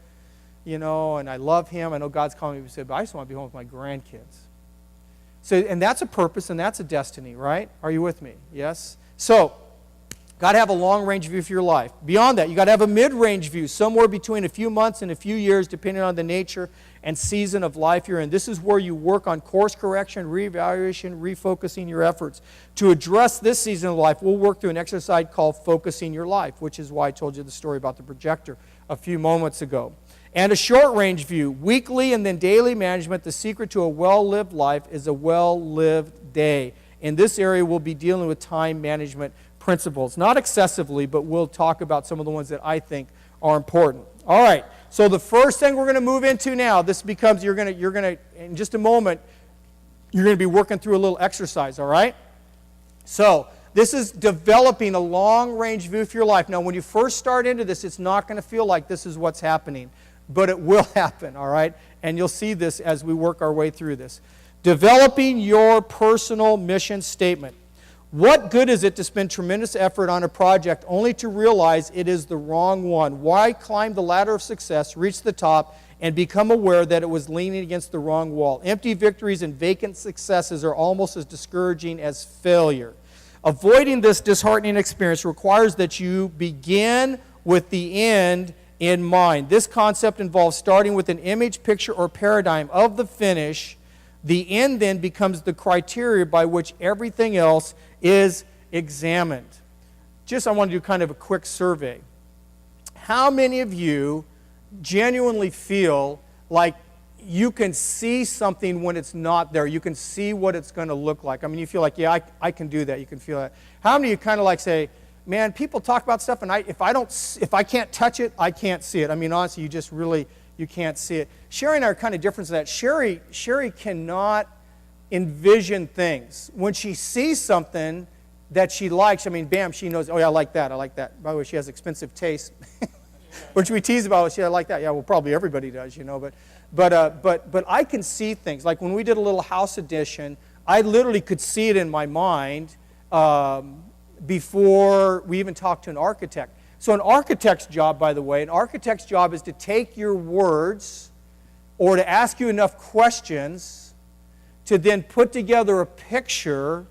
[SPEAKER 1] and I love him. I know God's calling me. He said, but I just want to be home with my grandkids. So, and that's a purpose, and that's a destiny, right? Are you with me? Yes? So, got to have a long-range view for your life. Beyond that, you got to have a mid-range view, somewhere between a few months and a few years, depending on the nature and season of life you're in. This is where you work on course correction, reevaluation, refocusing your efforts. To address this season of life, we'll work through an exercise called Focusing Your Life, which is why I told you the story about the projector a few moments ago. And a short-range view, weekly and then daily management. The secret to a well-lived life is a well-lived day. In this area, we'll be dealing with time management principles. Not excessively, but we'll talk about some of the ones that I think are important. All right, so the first thing we're going to move into now, this becomes, you're going to, in just a moment, you're going to be working through a little exercise, all right? So, this is developing a long-range view for your life. Now, when you first start into this, it's not going to feel like this is what's happening, but it will happen, all right? And you'll see this as we work our way through this. Developing your personal mission statement. What good is it to spend tremendous effort on a project only to realize it is the wrong one? Why climb the ladder of success, reach the top, and become aware that it was leaning against the wrong wall? Empty victories and vacant successes are almost as discouraging as failure. Avoiding this disheartening experience requires that you begin with the end in mind. This concept involves starting with an image, picture, or paradigm of the finish. The end then becomes the criteria by which everything else is examined. I want to do kind of a quick survey. How many of you genuinely feel like you can see something when it's not there? You can see what it's going to look like. I mean, you feel like, yeah, I can do that. You can feel that. How many of you kind of like say, man, people talk about stuff, and if I can't touch it, I can't see it. I mean, honestly, you can't see it. Sherry and I are kind of different to that. Sherry cannot envision things. When she sees something that she likes, I mean, bam, she knows, oh yeah, I like that. By the way, she has expensive taste. Which we tease about, I like that. Yeah, well, probably everybody does, But I can see things. Like when we did a little house addition, I literally could see it in my mind before we even talked to an architect. So an architect's job, by the way, is to take your words or to ask you enough questions to then put together a picture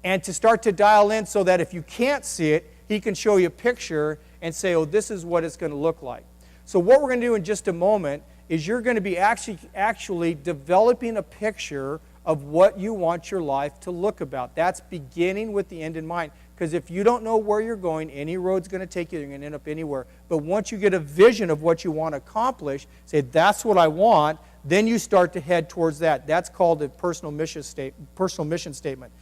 [SPEAKER 1] and to start to dial in so that if you can't see it, he can show you a picture and say, oh, this is what it's going to look like. So what we're going to do in just a moment is you're going to be actually developing a picture of what you want your life to look about. That's beginning with the end in mind. Because if you don't know where you're going, any road's going to take you. You're going to end up anywhere. But once you get a vision of what you want to accomplish, say, that's what I want, then you start to head towards that. That's called a personal mission statement.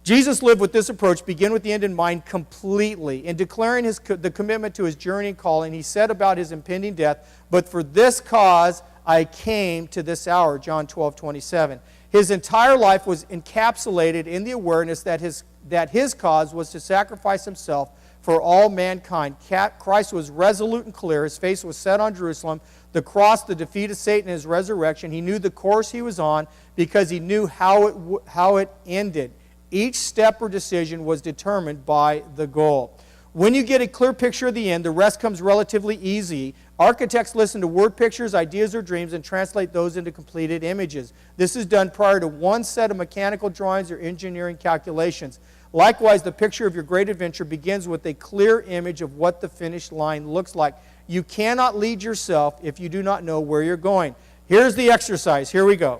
[SPEAKER 1] Jesus lived with this approach, begin with the end in mind completely. In declaring the commitment to his journey and calling, he said about his impending death, but for this cause I came to this hour, John 12:27. His entire life was encapsulated in the awareness that his cause was to sacrifice himself for all mankind. Christ was resolute and clear. His face was set on Jerusalem, the cross, the defeat of Satan, and his resurrection. He knew the course he was on because he knew how it ended. Each step or decision was determined by the goal. When you get a clear picture of the end, the rest comes relatively easy. Architects listen to word pictures, ideas, or dreams and translate those into completed images. This is done prior to one set of mechanical drawings or engineering calculations. Likewise, the picture of your great adventure begins with a clear image of what the finished line looks like. You cannot lead yourself if you do not know where you're going. Here's the exercise. Here we go.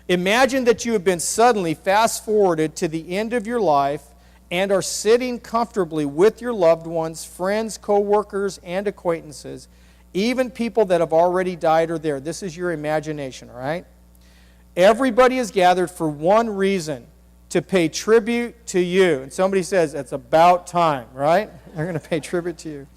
[SPEAKER 1] Imagine that you have been suddenly fast-forwarded to the end of your life and are sitting comfortably with your loved ones, friends, co-workers, and acquaintances. Even people that have already died are there. This is your imagination, all right? Everybody is gathered for one reason, to pay tribute to you. And somebody says, it's about time, right? They're going to pay tribute to you.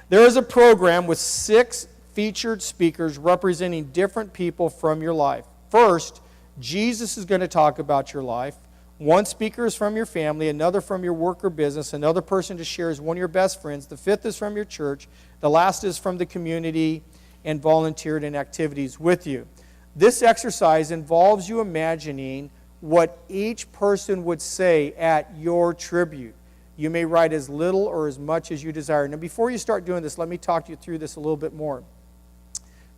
[SPEAKER 1] There is a program with 6 featured speakers representing different people from your life. First, Jesus is going to talk about your life. One speaker is from your family, another from your work or business, another person to share is one of your best friends, the fifth is from your church, the last is from the community and volunteered in activities with you. This exercise involves you imagining what each person would say at your tribute. You may write as little or as much as you desire. Now, before you start doing this, let me talk you through this a little bit more.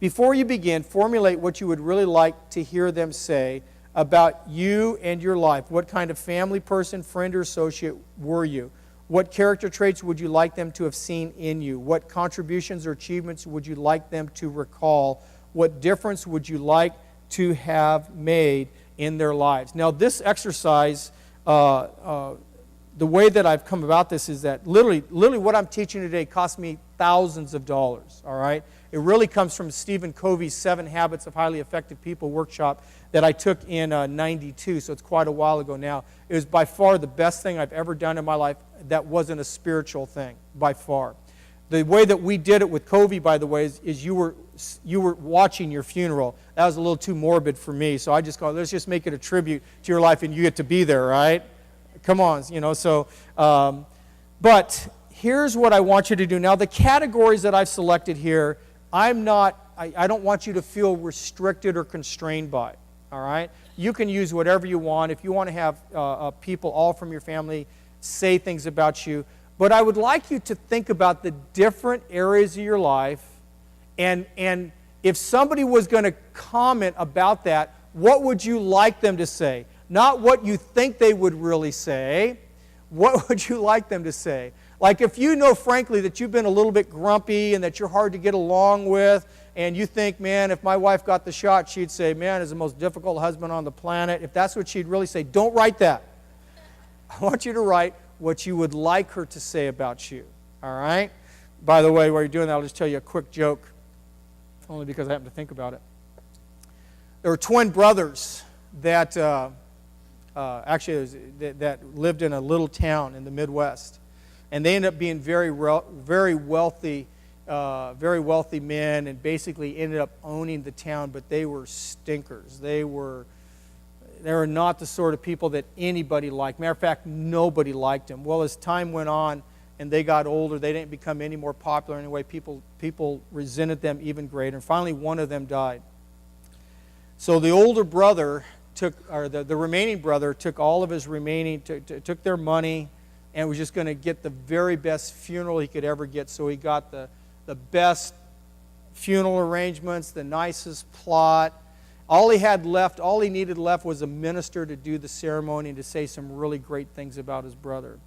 [SPEAKER 1] Before you begin, formulate what you would really like to hear them say about you and your life. What kind of family person, friend, or associate were you? What character traits would you like them to have seen in you? What contributions or achievements would you like them to recall? What difference would you like to have made in their lives? Now, this exercise, the way that I've come about this is that literally what I'm teaching today cost me thousands of dollars, all right? It really comes from Stephen Covey's 7 Habits of Highly Effective People workshop that I took in 92, so it's quite a while ago now. It was by far the best thing I've ever done in my life that wasn't a spiritual thing, by far. The way that we did it with Covey, by the way, is you were watching your funeral. That was a little too morbid for me, so I just go, let's just make it a tribute to your life, and you get to be there, right? Come on, but here's what I want you to do. Now, the categories that I've selected here, I don't want you to feel restricted or constrained by, all right? You can use whatever you want. If you want to have people all from your family say things about you, but I would like you to think about the different areas of your life, and if somebody was going to comment about that, what would you like them to say? Not what you think they would really say. What would you like them to say? Like if you know, frankly, that you've been a little bit grumpy and that you're hard to get along with, and you think, man, if my wife got the shot, she'd say, man, is the most difficult husband on the planet. If that's what she'd really say, don't write that. I want you to write what you would like her to say about you, all right? By the way, while you're doing that, I'll just tell you a quick joke, only because I happen to think about it. There were twin brothers that that lived in a little town in the Midwest. And they ended up being very wealthy men, and basically ended up owning the town, but they were stinkers. They were not the sort of people that anybody liked. Matter of fact, nobody liked them. Well, as time went on and they got older, they didn't become any more popular anyway. People resented them even greater. And finally, one of them died. So the older brother the remaining brother took all of his took their money, and was just going to get the very best funeral he could ever get. So he got the best funeral arrangements, the nicest plot. All he needed left was a minister to do the ceremony and to say some really great things about his brother.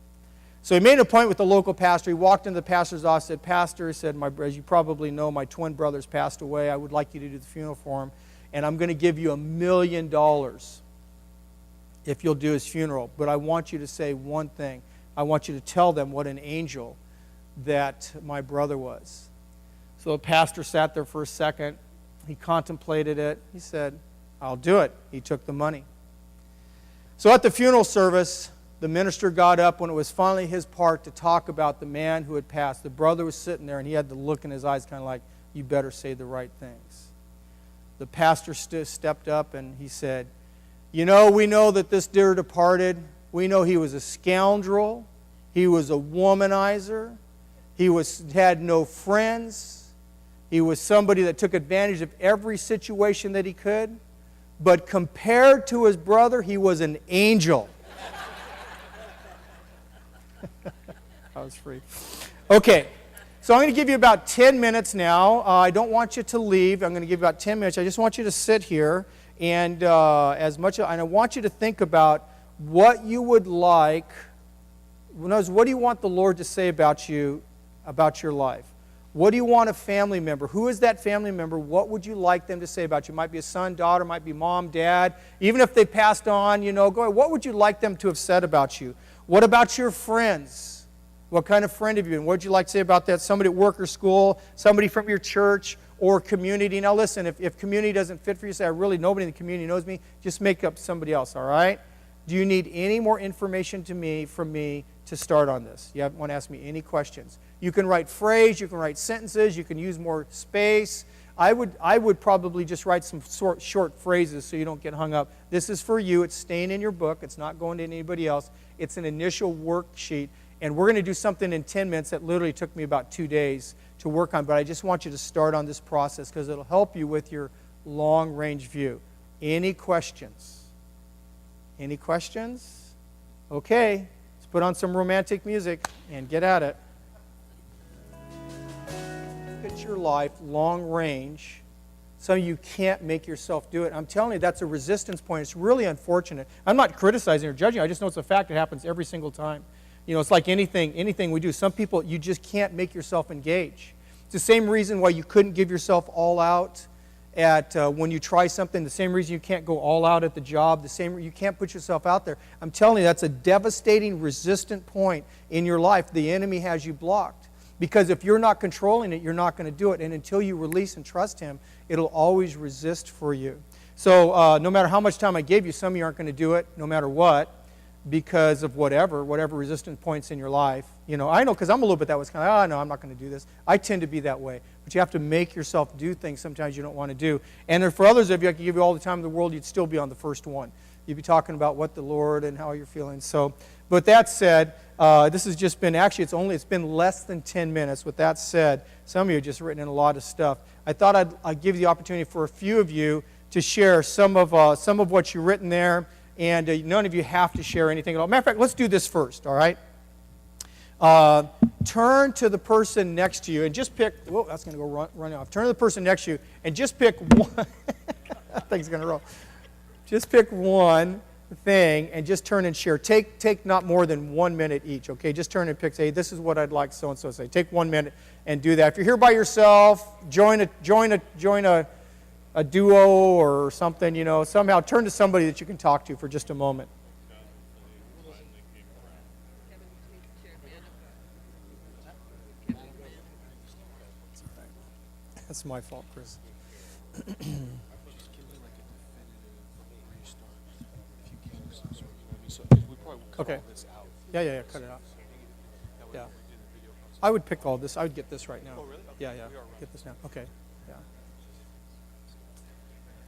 [SPEAKER 1] So he made an appointment with the local pastor. He walked into the pastor's office, said, Pastor, he said, as you probably know, my twin brother's passed away. I would like you to do the funeral for him, and I'm going to give you $1 million if you'll do his funeral. But I want you to say one thing. I want you to tell them what an angel that my brother was. So the pastor sat there for a second. He contemplated it. He said, I'll do it. He took the money. So at the funeral service, the minister got up when it was finally his part to talk about the man who had passed. The brother was sitting there, and he had the look in his eyes kind of like, you better say the right things. The pastor stepped up and he said, we know that this dear departed, we know he was a scoundrel, he was a womanizer, he had no friends, he was somebody that took advantage of every situation that he could, but compared to his brother, he was an angel. That was free. Okay, so I'm going to give you about 10 minutes now. I don't want you to leave. I'm going to give you about 10 minutes. I just want you to sit here, and and I want you to think about what you would like. What do you want the Lord to say about you, about your life? What do you want a family member? Who is that family member? What would you like them to say about you? It might be a son, daughter, might be mom, dad. Even if they passed on, go ahead. What would you like them to have said about you? What about your friends? What kind of friend have you been? What would you like to say about that? Somebody at work or school, somebody from your church or community. Now listen, if community doesn't fit for you, say, nobody in the community knows me, just make up somebody else, all right? Do you need any more information from me to start on this? You want to ask me any questions? You can write phrase, you can write sentences, you can use more space. I would probably just write some short phrases so you don't get hung up. This is for you. It's staying in your book. It's not going to anybody else. It's an initial worksheet. And we're going to do something in 10 minutes that literally took me about 2 days to work on. But I just want you to start on this process because it'll help you with your long-range view. Any questions? Any questions? Okay. Let's put on some romantic music and get at it. Look at your life, long range. Some of you can't make yourself do it. I'm telling you, that's a resistance point. It's really unfortunate. I'm not criticizing or judging. I just know it's a fact. It happens every single time. You know, it's like anything we do. Some people, you just can't make yourself engage. It's the same reason why you couldn't give yourself all out at when you try something. The same reason you can't go all out at the job. The same you can't put yourself out there. I'm telling you, that's a devastating, resistant point in your life. The enemy has you blocked. Because if you're not controlling it, you're not going to do it. And until you release and trust Him, it'll always resist for you. So no matter how much time I gave you, some of you aren't going to do it, no matter what, because of whatever resistant points in your life. You know, I know because I'm a little bit that way. It's kind of, no, I'm not going to do this. I tend to be that way. But you have to make yourself do things sometimes you don't want to do. And for others of you, I could give you all the time in the world, you'd still be on the first one. You'd be talking about what the Lord and how you're feeling. So, but that said, this has just been, actually it's been less than 10 minutes. With that said, some of you have just written in a lot of stuff. I thought I'd give you the opportunity for a few of you to share some of what you've written there. And none of you have to share anything at all. Matter of fact, let's do this first, all right? Turn to the person next to you and just pick, whoa, that's going to go run off. Turn to the person next to you and just pick one. That thing's going to roll. Just pick one thing and just turn and share. Take not more than 1 minute each, okay? Just turn and pick, say, this is what I'd like so-and-so to say. Take 1 minute and do that. If you're here by yourself, join a duo or something, you know, somehow turn to somebody that you can talk to for just a moment. That's my fault, Chris. Okay. Yeah, cut it out. Yeah. I would pick all this. I would get this right now. Oh, really? Yeah. Get this now. Okay. Yeah.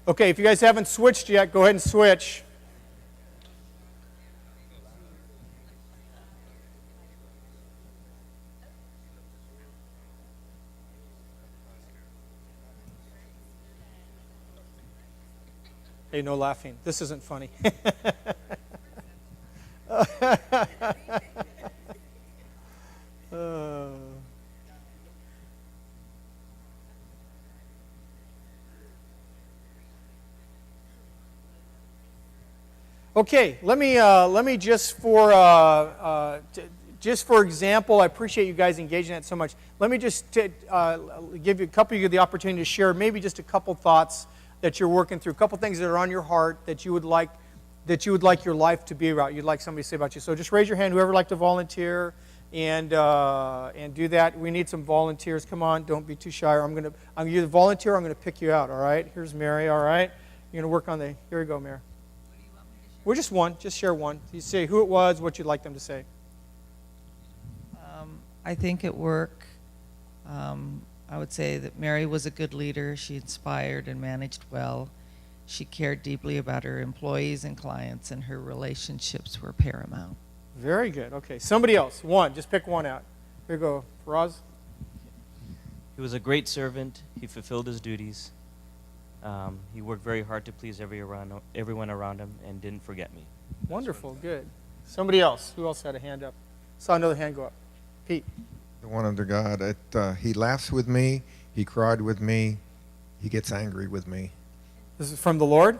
[SPEAKER 1] Okay, if you guys haven't switched yet, go ahead and switch. Hey, no laughing. This isn't funny. Okay, let me just for example, I appreciate you guys engaging that so much. Let me just give you a couple of you the opportunity to share maybe just a couple thoughts that you're working through, a couple things that are on your heart that you would like your life to be about. You'd like somebody to say about you. So just raise your hand, whoever would like to volunteer, and do that. We need some volunteers. Come on, don't be too shy. I'm you're the volunteer. I'm going to pick you out. All right. Here's Mary. All right. You're going to work on the. Here you go, Mary. We're just one. Just share one. You say who it was, what you'd like them to say.
[SPEAKER 2] I think at work, I would say that Mary was a good leader. She inspired and managed well. She cared deeply about her employees and clients, and her relationships were paramount.
[SPEAKER 1] Very good. Okay. Somebody else. One. Just pick one out. Here you go. Faraz.
[SPEAKER 3] He was a great servant. He fulfilled his duties. He worked very hard to please everyone around him and didn't forget me.
[SPEAKER 1] Wonderful. Good. Somebody else. Who else had a hand up? Saw another hand go up. Pete.
[SPEAKER 4] The one under God. He laughs with me. He cried with me. He gets angry with me.
[SPEAKER 1] This is from the Lord?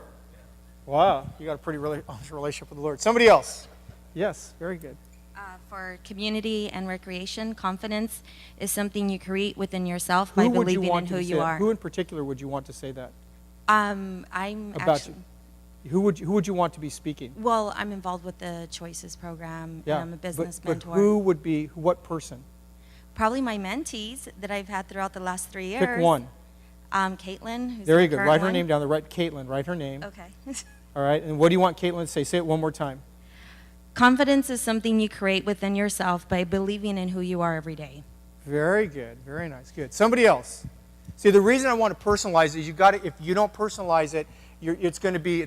[SPEAKER 1] Wow. You got a pretty relationship with the Lord. Somebody else. Yes. Very good.
[SPEAKER 5] For community and recreation, confidence is something you create within yourself by believing in who you are.
[SPEAKER 1] Who in particular would you want to say that?
[SPEAKER 5] I'm
[SPEAKER 1] About
[SPEAKER 5] actually.
[SPEAKER 1] Who would you want to be speaking?
[SPEAKER 5] Well, I'm involved with the Choices program,
[SPEAKER 1] Yeah.
[SPEAKER 5] and I'm a business
[SPEAKER 1] but
[SPEAKER 5] mentor.
[SPEAKER 1] who would be what person?
[SPEAKER 5] Probably my mentees that I've had throughout the last 3 years.
[SPEAKER 1] Pick one.
[SPEAKER 5] Caitlin, who's
[SPEAKER 1] There
[SPEAKER 5] the
[SPEAKER 1] you go.
[SPEAKER 5] current
[SPEAKER 1] Write her
[SPEAKER 5] one.
[SPEAKER 1] name down there. Write Caitlin. Write her name.
[SPEAKER 5] Okay.
[SPEAKER 1] All right. And what do you want Caitlin to say? Say it one more time.
[SPEAKER 5] Confidence is something you create within yourself by believing in who you are every day.
[SPEAKER 1] Very good. Very nice. Good. Somebody else. See, the reason I want to personalize it is if you don't personalize it, it's going to be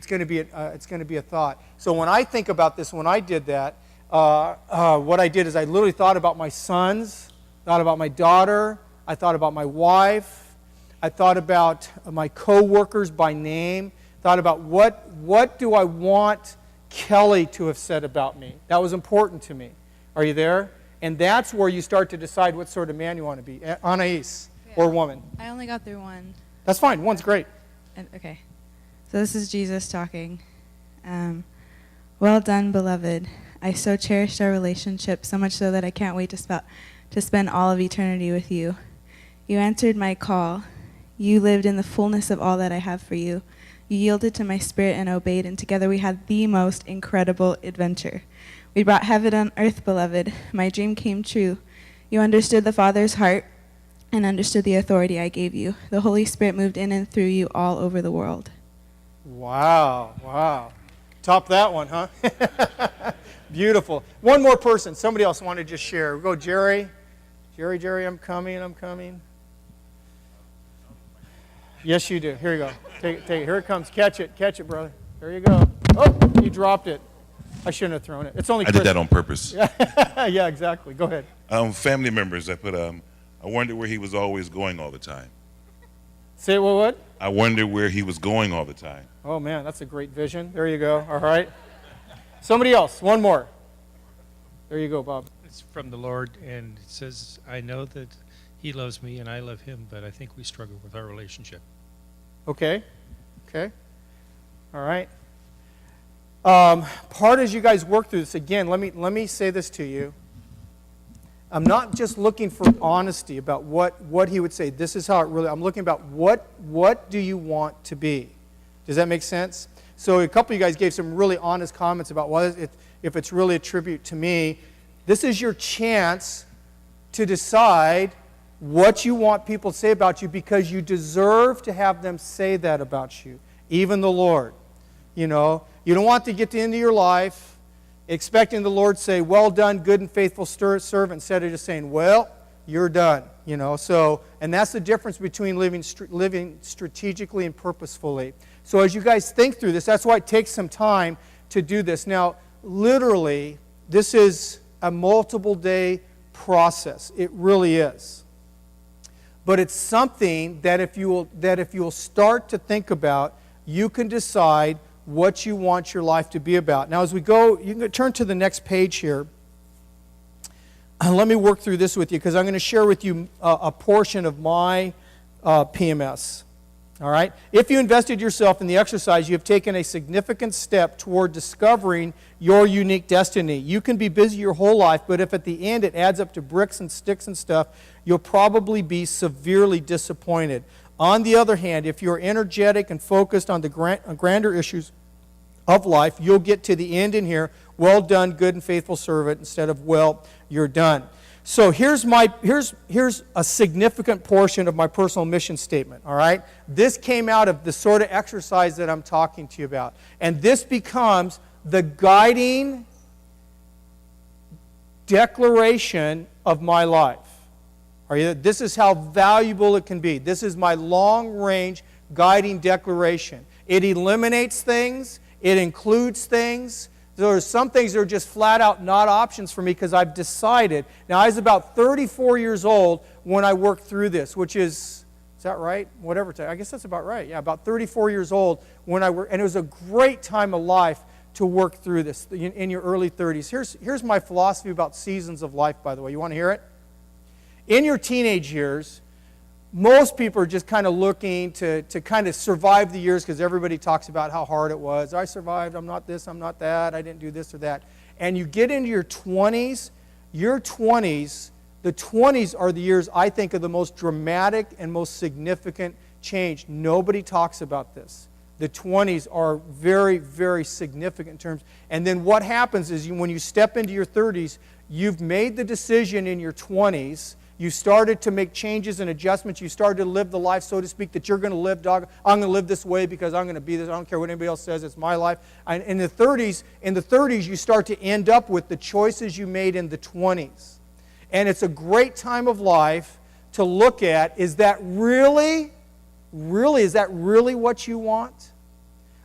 [SPEAKER 1] a thought. So when I think about this, when I did that, what I did is I literally thought about my sons, thought about my daughter, I thought about my wife, I thought about my co-workers by name, thought about what do I want Kelly to have said about me. That was important to me. Are you there? And that's where you start to decide what sort of man you want to be. Anais, or woman.
[SPEAKER 6] I only got through one.
[SPEAKER 1] That's fine. One's great.
[SPEAKER 6] Okay. So this is Jesus talking. Well done, beloved. I so cherished our relationship, so much so that I can't wait to spend all of eternity with you. You answered my call. You lived in the fullness of all that I have for you. You yielded to my spirit and obeyed, and together we had the most incredible adventure. We brought heaven on earth, beloved. My dream came true. You understood the Father's heart and understood the authority I gave you. The Holy Spirit moved in and through you all over the world.
[SPEAKER 1] Wow, wow. Top that one, huh? Beautiful. One more person. Somebody else want to just share. We'll go Jerry. Jerry, I'm coming. Yes, you do. Here you go. Take it. Here it comes. Catch it, brother. There you go. Oh, you dropped it. I shouldn't have thrown it. It's only
[SPEAKER 7] I did that on purpose.
[SPEAKER 1] Yeah, exactly. Go ahead.
[SPEAKER 7] Family members, I put, I wondered where he was always going all the time.
[SPEAKER 1] Say what?
[SPEAKER 7] I wondered where he was going all the time.
[SPEAKER 1] Oh, man, that's a great vision. There you go. All right. Somebody else. One more. There you go, Bob.
[SPEAKER 8] It's from the Lord, and it says, I know that he loves me and I love him, but I think we struggle with our relationship.
[SPEAKER 1] Okay. All right. Part as you guys work through this, again, let me say this to you. I'm not just looking for honesty about what he would say. This is how it really, I'm looking about what do you want to be? Does that make sense? So a couple of you guys gave some really honest comments about if it's really a tribute to me. This is your chance to decide what you want people to say about you, because you deserve to have them say that about you, even the Lord. You know, you don't want to get to the end of your life expecting the Lord to say, well done, good and faithful servant, instead of just saying, well, you're done. You know, so, and that's the difference between living strategically and purposefully. So as you guys think through this, that's why it takes some time to do this. Now, literally, this is a multiple day process. It really is. But it's something that if you will start to think about, you can decide what you want your life to be about. Now, as we go, you can turn to the next page here. Let me work through this with you, because I'm going to share with you a portion of my PMS. All right? If you invested yourself in the exercise, you have taken a significant step toward discovering your unique destiny. You can be busy your whole life, but if at the end it adds up to bricks and sticks and stuff, you'll probably be severely disappointed. On the other hand, if you're energetic and focused on the grander issues of life, you'll get to the end in here, well done, good and faithful servant, instead of, well, you're done. So here's a significant portion of my personal mission statement, all right? This came out of the sort of exercise that I'm talking to you about. And this becomes the guiding declaration of my life. This is how valuable it can be. This is my long-range guiding declaration. It eliminates things. It includes things. There are some things that are just flat out not options for me, because I've decided. Now, I was about 34 years old when I worked through this, which is that right? Whatever. I guess that's about right. Yeah, about 34 years old when I worked. And it was a great time of life to work through this in your early 30s. Here's my philosophy about seasons of life, by the way. You want to hear it? In your teenage years, most people are just kind of looking to kind of survive the years, because everybody talks about how hard it was. I survived, I'm not this, I'm not that, I didn't do this or that. And you get into your 20s, the 20s are the years I think are the most dramatic and most significant change. Nobody talks about this. The 20s are very, very significant in terms. And then what happens is when you step into your 30s, you've made the decision in your 20s. You started to make changes and adjustments. You started to live the life, so to speak, that you're going to live. I'm going to live this way because I'm going to be this. I don't care what anybody else says. It's my life. And in the 30s, you start to end up with the choices you made in the 20s. And it's a great time of life to look at, is that really what you want?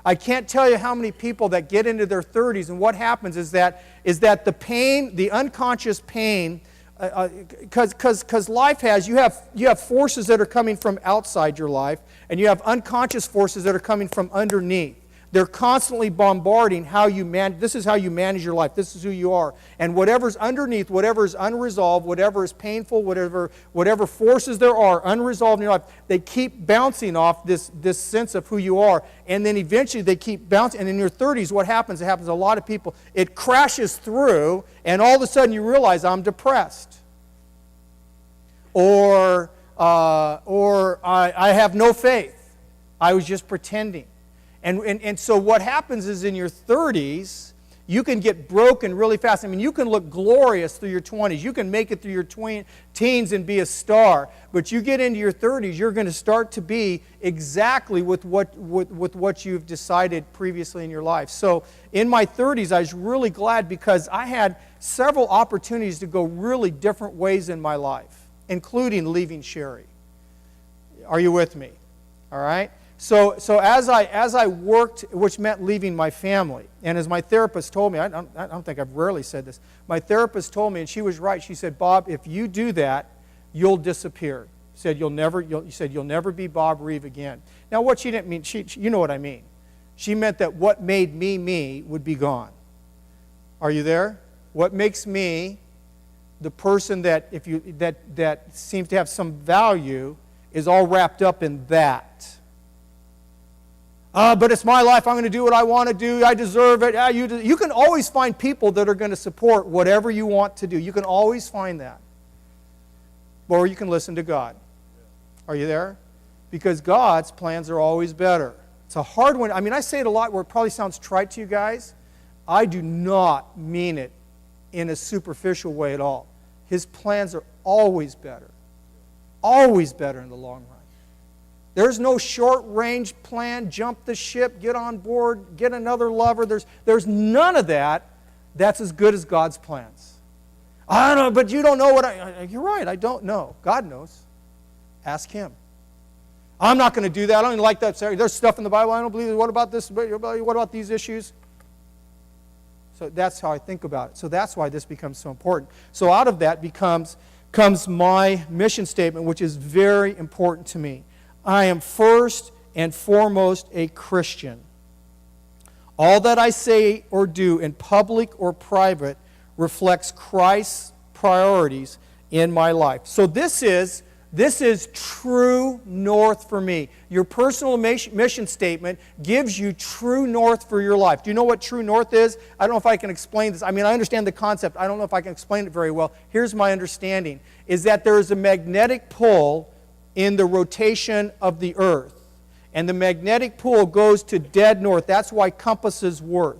[SPEAKER 1] I can't tell you how many people that get into their 30s, and what happens is that the pain, the unconscious pain, because life has, you have forces that are coming from outside your life, and you have unconscious forces that are coming from underneath. They're constantly bombarding how you manage. This is how you manage your life. This is who you are. And whatever's underneath, whatever is unresolved, whatever is painful, whatever forces there are unresolved in your life, they keep bouncing off this sense of who you are. And then eventually they keep bouncing. And in your 30s, what happens? It happens to a lot of people. It crashes through, and all of a sudden you realize, I'm depressed. Or I have no faith. I was just pretending. And so what happens is in your 30s, you can get broken really fast. I mean, you can look glorious through your 20s. You can make it through your teens and be a star. But you get into your 30s, you're going to start to be exactly with what you've decided previously in your life. So in my 30s, I was really glad because I had several opportunities to go really different ways in my life, including leaving Sherry. Are you with me? All right? So as I worked, which meant leaving my family, and as my therapist told me, I don't think I've rarely said this, my therapist told me, and she was right, she said, Bob, if you do that, you'll disappear. She said, you'll never be Bob Reeve again. Now what she didn't mean, you know what I mean. She meant that what made me would be gone. Are you there? What makes me the person that that seems to have some value is all wrapped up in that. But it's my life. I'm going to do what I want to do. I deserve it. You can always find people that are going to support whatever you want to do. You can always find that. Or you can listen to God. Are you there? Because God's plans are always better. It's a hard one. I mean, I say it a lot where it probably sounds trite to you guys. I do not mean it in a superficial way at all. His plans are always better. Always better in the long run. There's no short-range plan, jump the ship, get on board, get another lover. There's none of that that's as good as God's plans. I don't know, but you don't know what you're right, I don't know. God knows. Ask Him. I'm not going to do that. I don't even like that. There's stuff in the Bible I don't believe. What about this? What about these issues? So that's how I think about it. So that's why this becomes so important. So out of that comes my mission statement, which is very important to me. I am first and foremost a Christian. All that I say or do in public or private reflects Christ's priorities in my life. So this is true north for me. Your personal mission statement gives you true north for your life. Do you know what true north is? I don't know if I can explain this. I mean, I understand the concept. I don't know if I can explain it very well. Here's my understanding, is that there is a magnetic pull in the rotation of the earth. And the magnetic pull goes to dead north. That's why compasses work.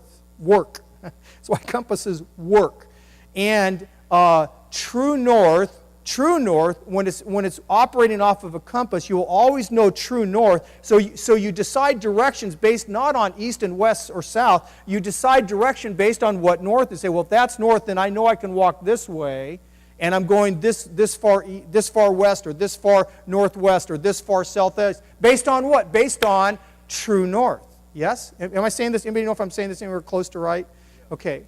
[SPEAKER 1] That's why compasses work. And true north, when it's operating off of a compass, you will always know true north. So you decide directions based not on east and west or south. You decide direction based on what north is. Say, well, if that's north, then I know I can walk this way. And I'm going this far west, or this far northwest, or this far southwest. Based on what? Based on true north. Yes? Am I saying this? Anybody know if I'm saying this anywhere close to right? Okay.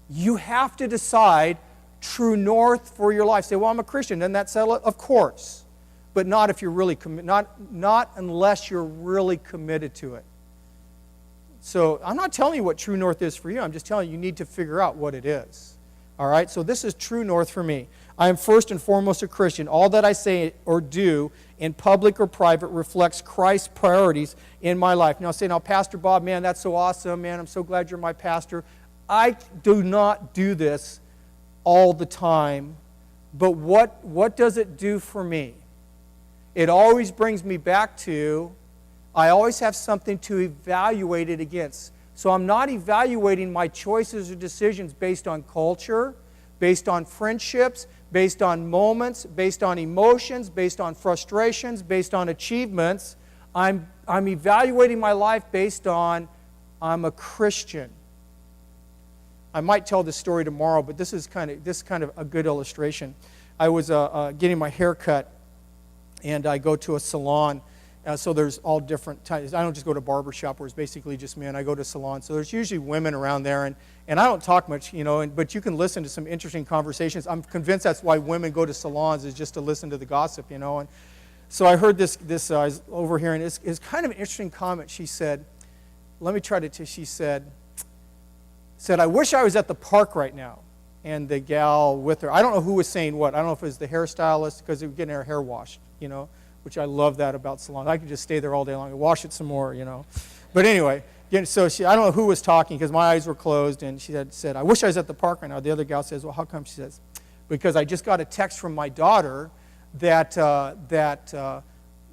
[SPEAKER 1] You have to decide true north for your life. Say, well, I'm a Christian. Doesn't that settle it? Of course. But not if you're really not unless you're really committed to it. So I'm not telling you what true north is for you. I'm just telling you need to figure out what it is. All right, so this is true north for me. I am first and foremost a Christian. All that I say or do in public or private reflects Christ's priorities in my life. Now say, now Pastor Bob, man, that's so awesome, man. I'm so glad you're my pastor. I do not do this all the time, but what does it do for me? It always brings me back to, I always have something to evaluate it against. So I'm not evaluating my choices or decisions based on culture, based on friendships, based on moments, based on emotions, based on frustrations, based on achievements. I'm evaluating my life based on I'm a Christian. I might tell this story tomorrow, but this is kind of a good illustration. I was getting my hair cut, and I go to a salon. So there's all different types. I don't just go to a barber shop where it's basically just men. I go to a salon. So there's usually women around there, and I don't talk much, but you can listen to some interesting conversations. I'm convinced that's why women go to salons, is just to listen to the gossip, And so I heard this I was overhearing. It's kind of an interesting comment. She said, she said, I wish I was at the park right now. And the gal with her, I don't know who was saying what. I don't know if it was the hairstylist, because they were getting her hair washed, which I love that about salons. I could just stay there all day long and wash it some more, But anyway, so I don't know who was talking, because my eyes were closed, and she said, I wish I was at the park right now. The other gal says, well, how come? She says, because I just got a text from my daughter that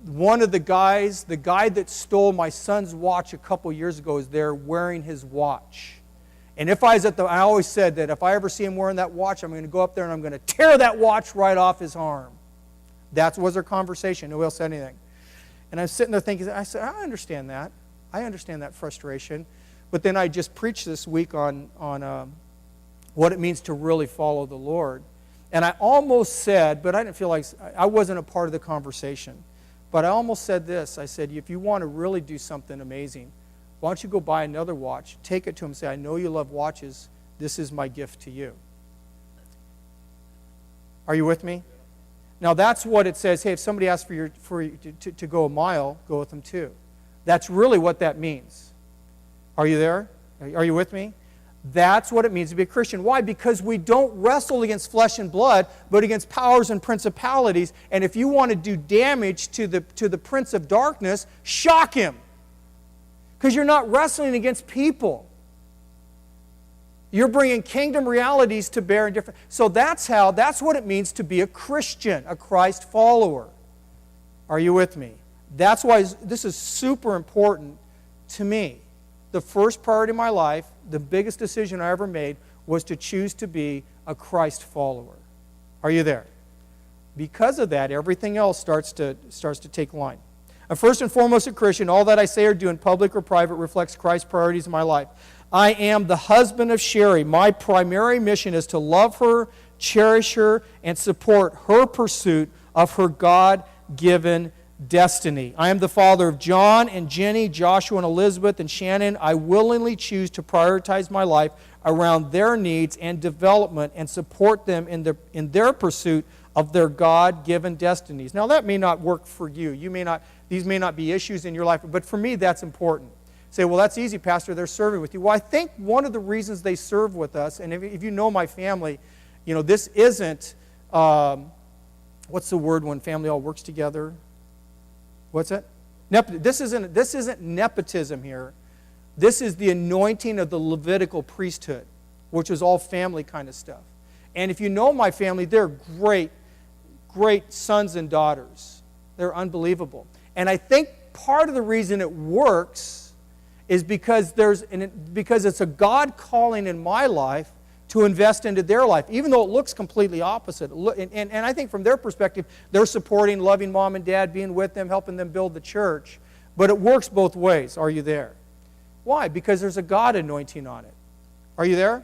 [SPEAKER 1] one of the guys, the guy that stole my son's watch a couple years ago, is there wearing his watch. And if I was I always said that if I ever see him wearing that watch, I'm going to go up there and I'm going to tear that watch right off his arm. That was their conversation. Nobody else said anything. And I was sitting there thinking, I said, I understand that. I understand that frustration. But then I just preached this week on what it means to really follow the Lord. And I almost said, but I didn't feel like, I wasn't a part of the conversation. But I almost said this. I said, if you want to really do something amazing, why don't you go buy another watch, take it to him and say, I know you love watches. This is my gift to you. Are you with me? Now that's what it says. Hey, if somebody asks for you to go a mile, go with them too. That's really what that means. Are you there? Are you with me? That's what it means to be a Christian. Why? Because we don't wrestle against flesh and blood, but against powers and principalities. And if you want to do damage to the prince of darkness, shock him. Because you're not wrestling against people. You're bringing kingdom realities to bear in different... So that's what it means to be a Christian, a Christ follower. Are you with me? That's why this is super important to me. The first priority of my life, the biggest decision I ever made, was to choose to be a Christ follower. Are you there? Because of that, everything else starts to take line. I'm first and foremost a Christian. All that I say or do in public or private reflects Christ's priorities in my life. I am the husband of Sherry. My primary mission is to love her, cherish her, and support her pursuit of her God-given destiny. I am the father of John and Jenny, Joshua and Elizabeth and Shannon. I willingly choose to prioritize my life around their needs and development and support them in their pursuit of their God-given destinies. Now that may not work for you. These may not be issues in your life, but for me that's important. Say, well, that's easy, Pastor, they're serving with you. Well, I think one of the reasons they serve with us, and if you know my family, this isn't, what's the word when family all works together? What's it? This isn't nepotism here. This is the anointing of the Levitical priesthood, which is all family kind of stuff. And if you know my family, they're great, great sons and daughters. They're unbelievable. And I think part of the reason it works is because it's a God calling in my life to invest into their life, even though it looks completely opposite. And I think from their perspective, they're supporting, loving mom and dad, being with them, helping them build the church. But it works both ways. Are you there? Why? Because there's a God anointing on it. Are you there?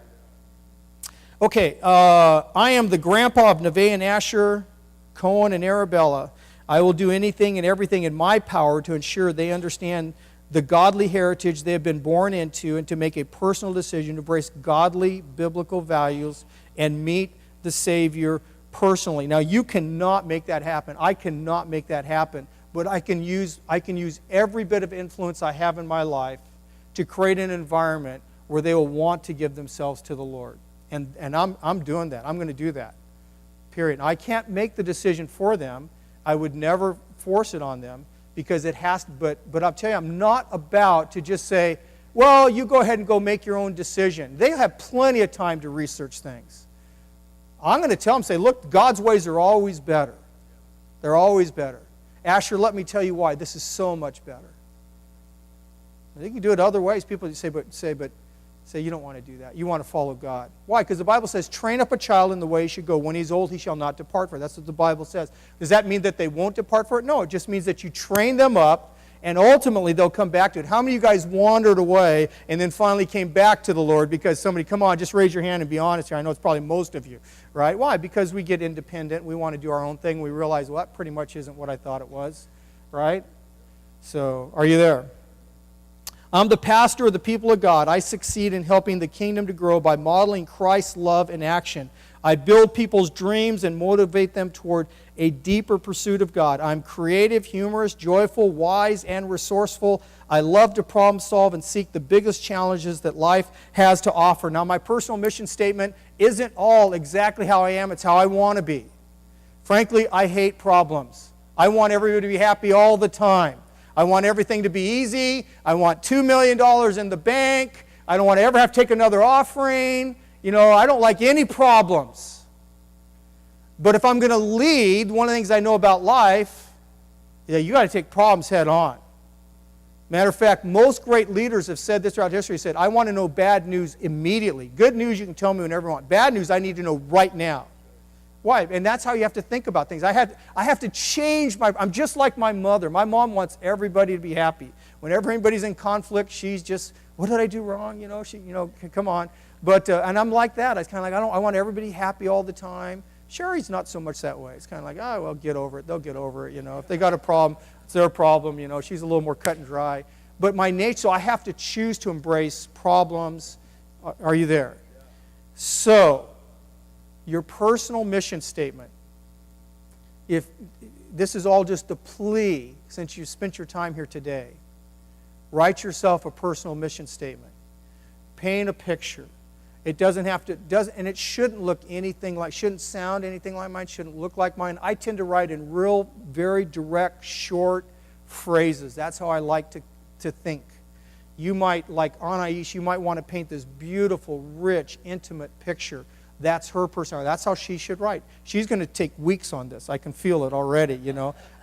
[SPEAKER 1] Okay, I am the grandpa of Nevaeh and Asher, Cohen and Arabella. I will do anything and everything in my power to ensure they understand the godly heritage they have been born into and to make a personal decision to embrace godly biblical values and meet the Savior personally. Now, you cannot make that happen. I cannot make that happen. But I can use every bit of influence I have in my life to create an environment where they will want to give themselves to the Lord. And I'm doing that. I'm going to do that. Period. I can't make the decision for them. I would never force it on them because it has to, but I'll tell you, I'm not about to just say, well, you go ahead and go make your own decision. They have plenty of time to research things. I'm going to tell them, say, look, God's ways are always better. They're always better. Asher, let me tell you why. This is so much better. They can do it other ways. People say you don't want to do that. You want to follow God. Why? Because the Bible says, train up a child in the way he should go. When he's old, he shall not depart from it. That's what the Bible says. Does that mean that they won't depart from it? No, it just means that you train them up and ultimately they'll come back to it. How many of you guys wandered away and then finally came back to the Lord because somebody, come on, just raise your hand and be honest here. I know it's probably most of you, right? Why? Because we get independent. We want to do our own thing. We realize, well, that pretty much isn't what I thought it was, right? So, are you there? I'm the pastor of the people of God. I succeed in helping the kingdom to grow by modeling Christ's love in action. I build people's dreams and motivate them toward a deeper pursuit of God. I'm creative, humorous, joyful, wise, and resourceful. I love to problem solve and seek the biggest challenges that life has to offer. Now, my personal mission statement isn't all exactly how I am. It's how I want to be. Frankly, I hate problems. I want everybody to be happy all the time. I want everything to be easy. I want $2 million in the bank. I don't want to ever have to take another offering. You know, I don't like any problems. But if I'm going to lead, one of the things I know about life, you got to take problems head on. Matter of fact, most great leaders have said this throughout history. Said, I want to know bad news immediately. Good news you can tell me whenever you want. Bad news I need to know right now. Why? And that's how you have to think about things. I have to change I'm just like my mother. My mom wants everybody to be happy. Whenever anybody's in conflict, she's just, what did I do wrong? Come on. But and I'm like that. I kind of like I want everybody happy all the time. Sherry's not so much that way. It's kind of like, oh well, get over it. They'll get over it. If they got a problem, it's their problem. She's a little more cut and dry. But my nature, so I have to choose to embrace problems. Are you there? So, your personal mission statement. If this is all just a plea, since you spent your time here today, write yourself a personal mission statement. Paint a picture. It doesn't have to, and it shouldn't look anything like, shouldn't sound anything like mine, shouldn't look like mine. I tend to write in real, very direct, short phrases. That's how I like to think. You might, like Anais, you might want to paint this beautiful, rich, intimate picture. That's her personality. That's how she should write. She's going to take weeks on this. I can feel it already,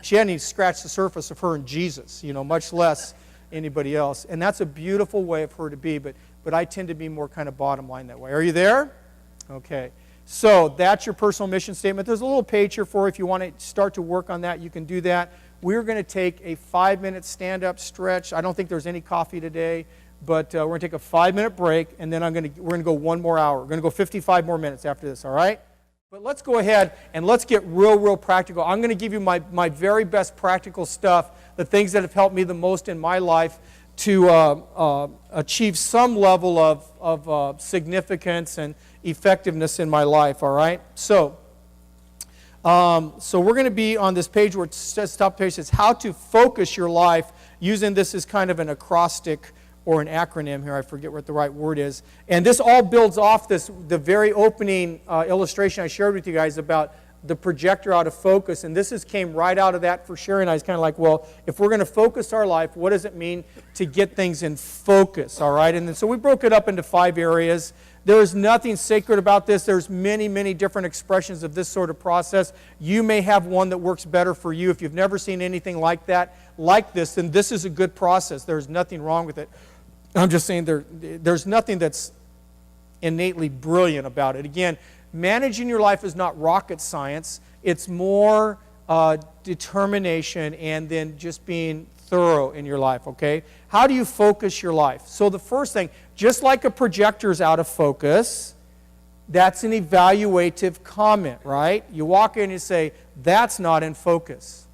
[SPEAKER 1] She hadn't even scratched the surface of her and Jesus, much less anybody else. And that's a beautiful way of her to be, but I tend to be more kind of bottom line that way. Are you there? Okay. So that's your personal mission statement. There's a little page here for if you want to start to work on that, you can do that. We're going to take a 5-minute stand-up stretch. I don't think there's any coffee today, but we're going to take a 5-minute break, and then we're going to go 1 more hour. We're going to go 55 more minutes after this, all right? But let's go ahead and let's get real practical. I'm going to give you my very best practical stuff, the things that have helped me the most in my life to achieve some level of significance and effectiveness in my life, all right? So we're going to be on this page where it says, top page says, how to focus your life, using this as kind of an acrostic or an acronym here. I forget what the right word is. And this all builds off the very opening illustration I shared with you guys about the projector out of focus. And this came right out of that for Sherry and I. It's kind of like, well, if we're going to focus our life, what does it mean to get things in focus, all right? And then, so we broke it up into 5 areas. There is nothing sacred about this. There's many different expressions of this sort of process. You may have one that works better for you. If you've never seen anything like this, then this is a good process. There's nothing wrong with it. I'm just saying there's nothing that's innately brilliant about it. Again, managing your life is not rocket science. It's more determination and then just being thorough in your life, okay? How do you focus your life? So the first thing, just like a projector is out of focus, that's an evaluative comment, right? You walk in and you say, that's not in focus.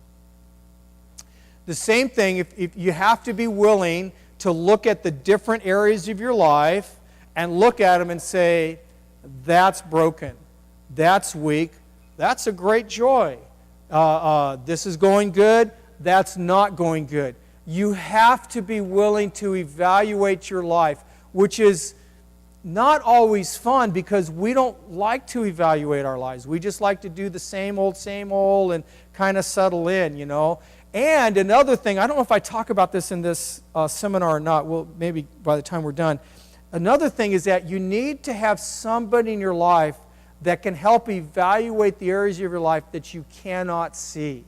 [SPEAKER 1] The same thing, if you have to be willing to look at the different areas of your life and look at them and say, that's broken, that's weak, that's a great joy. This is going good, that's not going good. You have to be willing to evaluate your life, which is not always fun because we don't like to evaluate our lives. We just like to do the same old, and kind of settle in, And another thing, I don't know if I talk about this in this seminar or not. Well, maybe by the time we're done. Another thing is that you need to have somebody in your life that can help evaluate the areas of your life that you cannot see.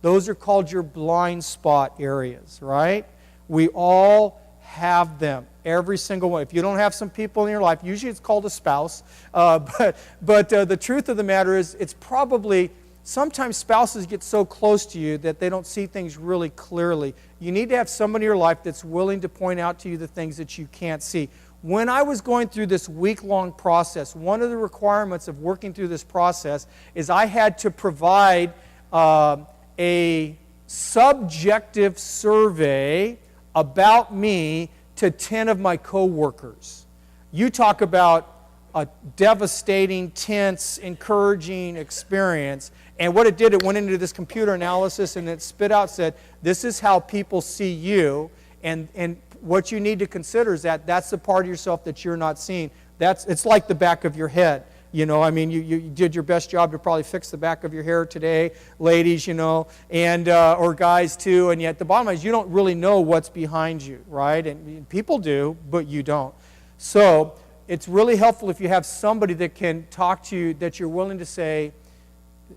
[SPEAKER 1] Those are called your blind spot areas, right? We all have them, every single one. If you don't have some people in your life, usually it's called a spouse, but the truth of the matter is it's probably sometimes spouses get so close to you that they don't see things really clearly. You need to have somebody in your life that's willing to point out to you the things that you can't see. When I was going through this week-long process, one of the requirements of working through this process is I had to provide a subjective survey about me to 10 of my coworkers. You talk about a devastating, tense, encouraging experience. And what it did, it went into this computer analysis and it spit out, said, this is how people see you. And what you need to consider is that that's the part of yourself that you're not seeing. It's like the back of your head. You know, I mean, you did your best job to probably fix the back of your hair today, ladies, you know, and or guys too. And yet the bottom line is you don't really know what's behind you, right? And people do, but you don't. So it's really helpful if you have somebody that can talk to you, that you're willing to say,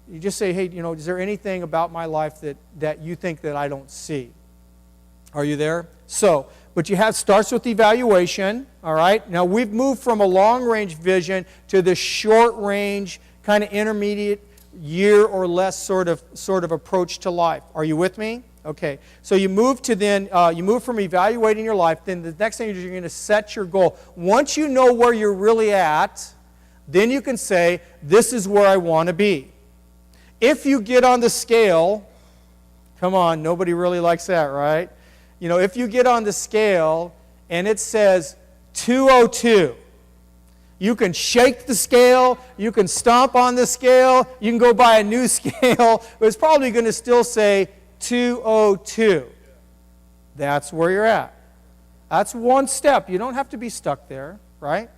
[SPEAKER 1] you just say, hey, you know, is there anything about my life that you think that I don't see? Are you there? So, but you have, starts with evaluation, all right? Now we've moved from a long-range vision to the short-range, kind of intermediate, year or less sort of approach to life. Are you with me? Okay. So you move to then, you move from evaluating your life, then the next thing is you're going to set your goal. Once you know where you're really at, then you can say, this is where I want to be. If you get on the scale, come on, nobody really likes that, right? You know, if you get on the scale and it says 202, you can shake the scale, you can stomp on the scale, you can go buy a new scale, but it's probably going to still say 202. That's where you're at. That's one step. You don't have to be stuck there, right?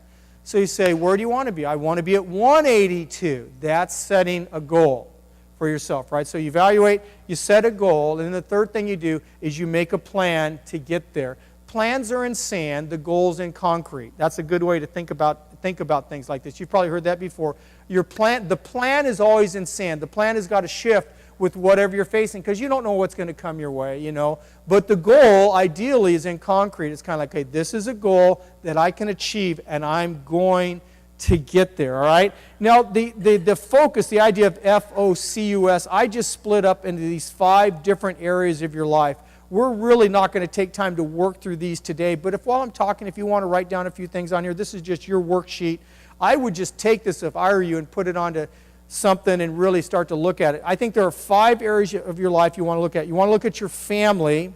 [SPEAKER 1] So you say, where do you want to be? I want to be at 182. That's setting a goal for yourself, right? So you evaluate, you set a goal, and then the third thing you do is you make a plan to get there. Plans are in sand, the goal's in concrete. That's a good way to think about things like this. You've probably heard that before. The plan is always in sand. The plan has got to shift with whatever you're facing because you don't know what's going to come your way, you know. But the goal, ideally, is in concrete. It's kind of like, okay, this is a goal that I can achieve, and I'm going to get there, all right? Now, the focus, the idea of FOCUS, I just split up into these 5 different areas of your life. We're really not going to take time to work through these today, but while I'm talking, if you want to write down a few things on here, this is just your worksheet. I would just take this, if I were you, and put it onto something and really start to look at it. I think there are 5 areas of your life you want to look at. You want to look at your family,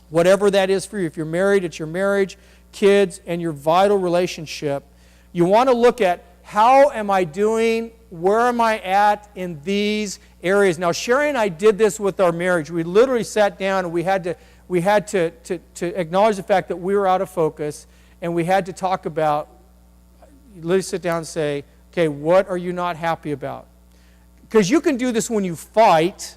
[SPEAKER 1] whatever that is for you. If you're married, it's your marriage, kids, and your vital relationship. You want to look at how am I doing, where am I at in these areas. Now, Sherry and I did this with our marriage. We literally sat down and we had to acknowledge the fact that we were out of focus, and we had to talk about, literally sit down and say, okay, what are you not happy about? Because you can do this when you fight.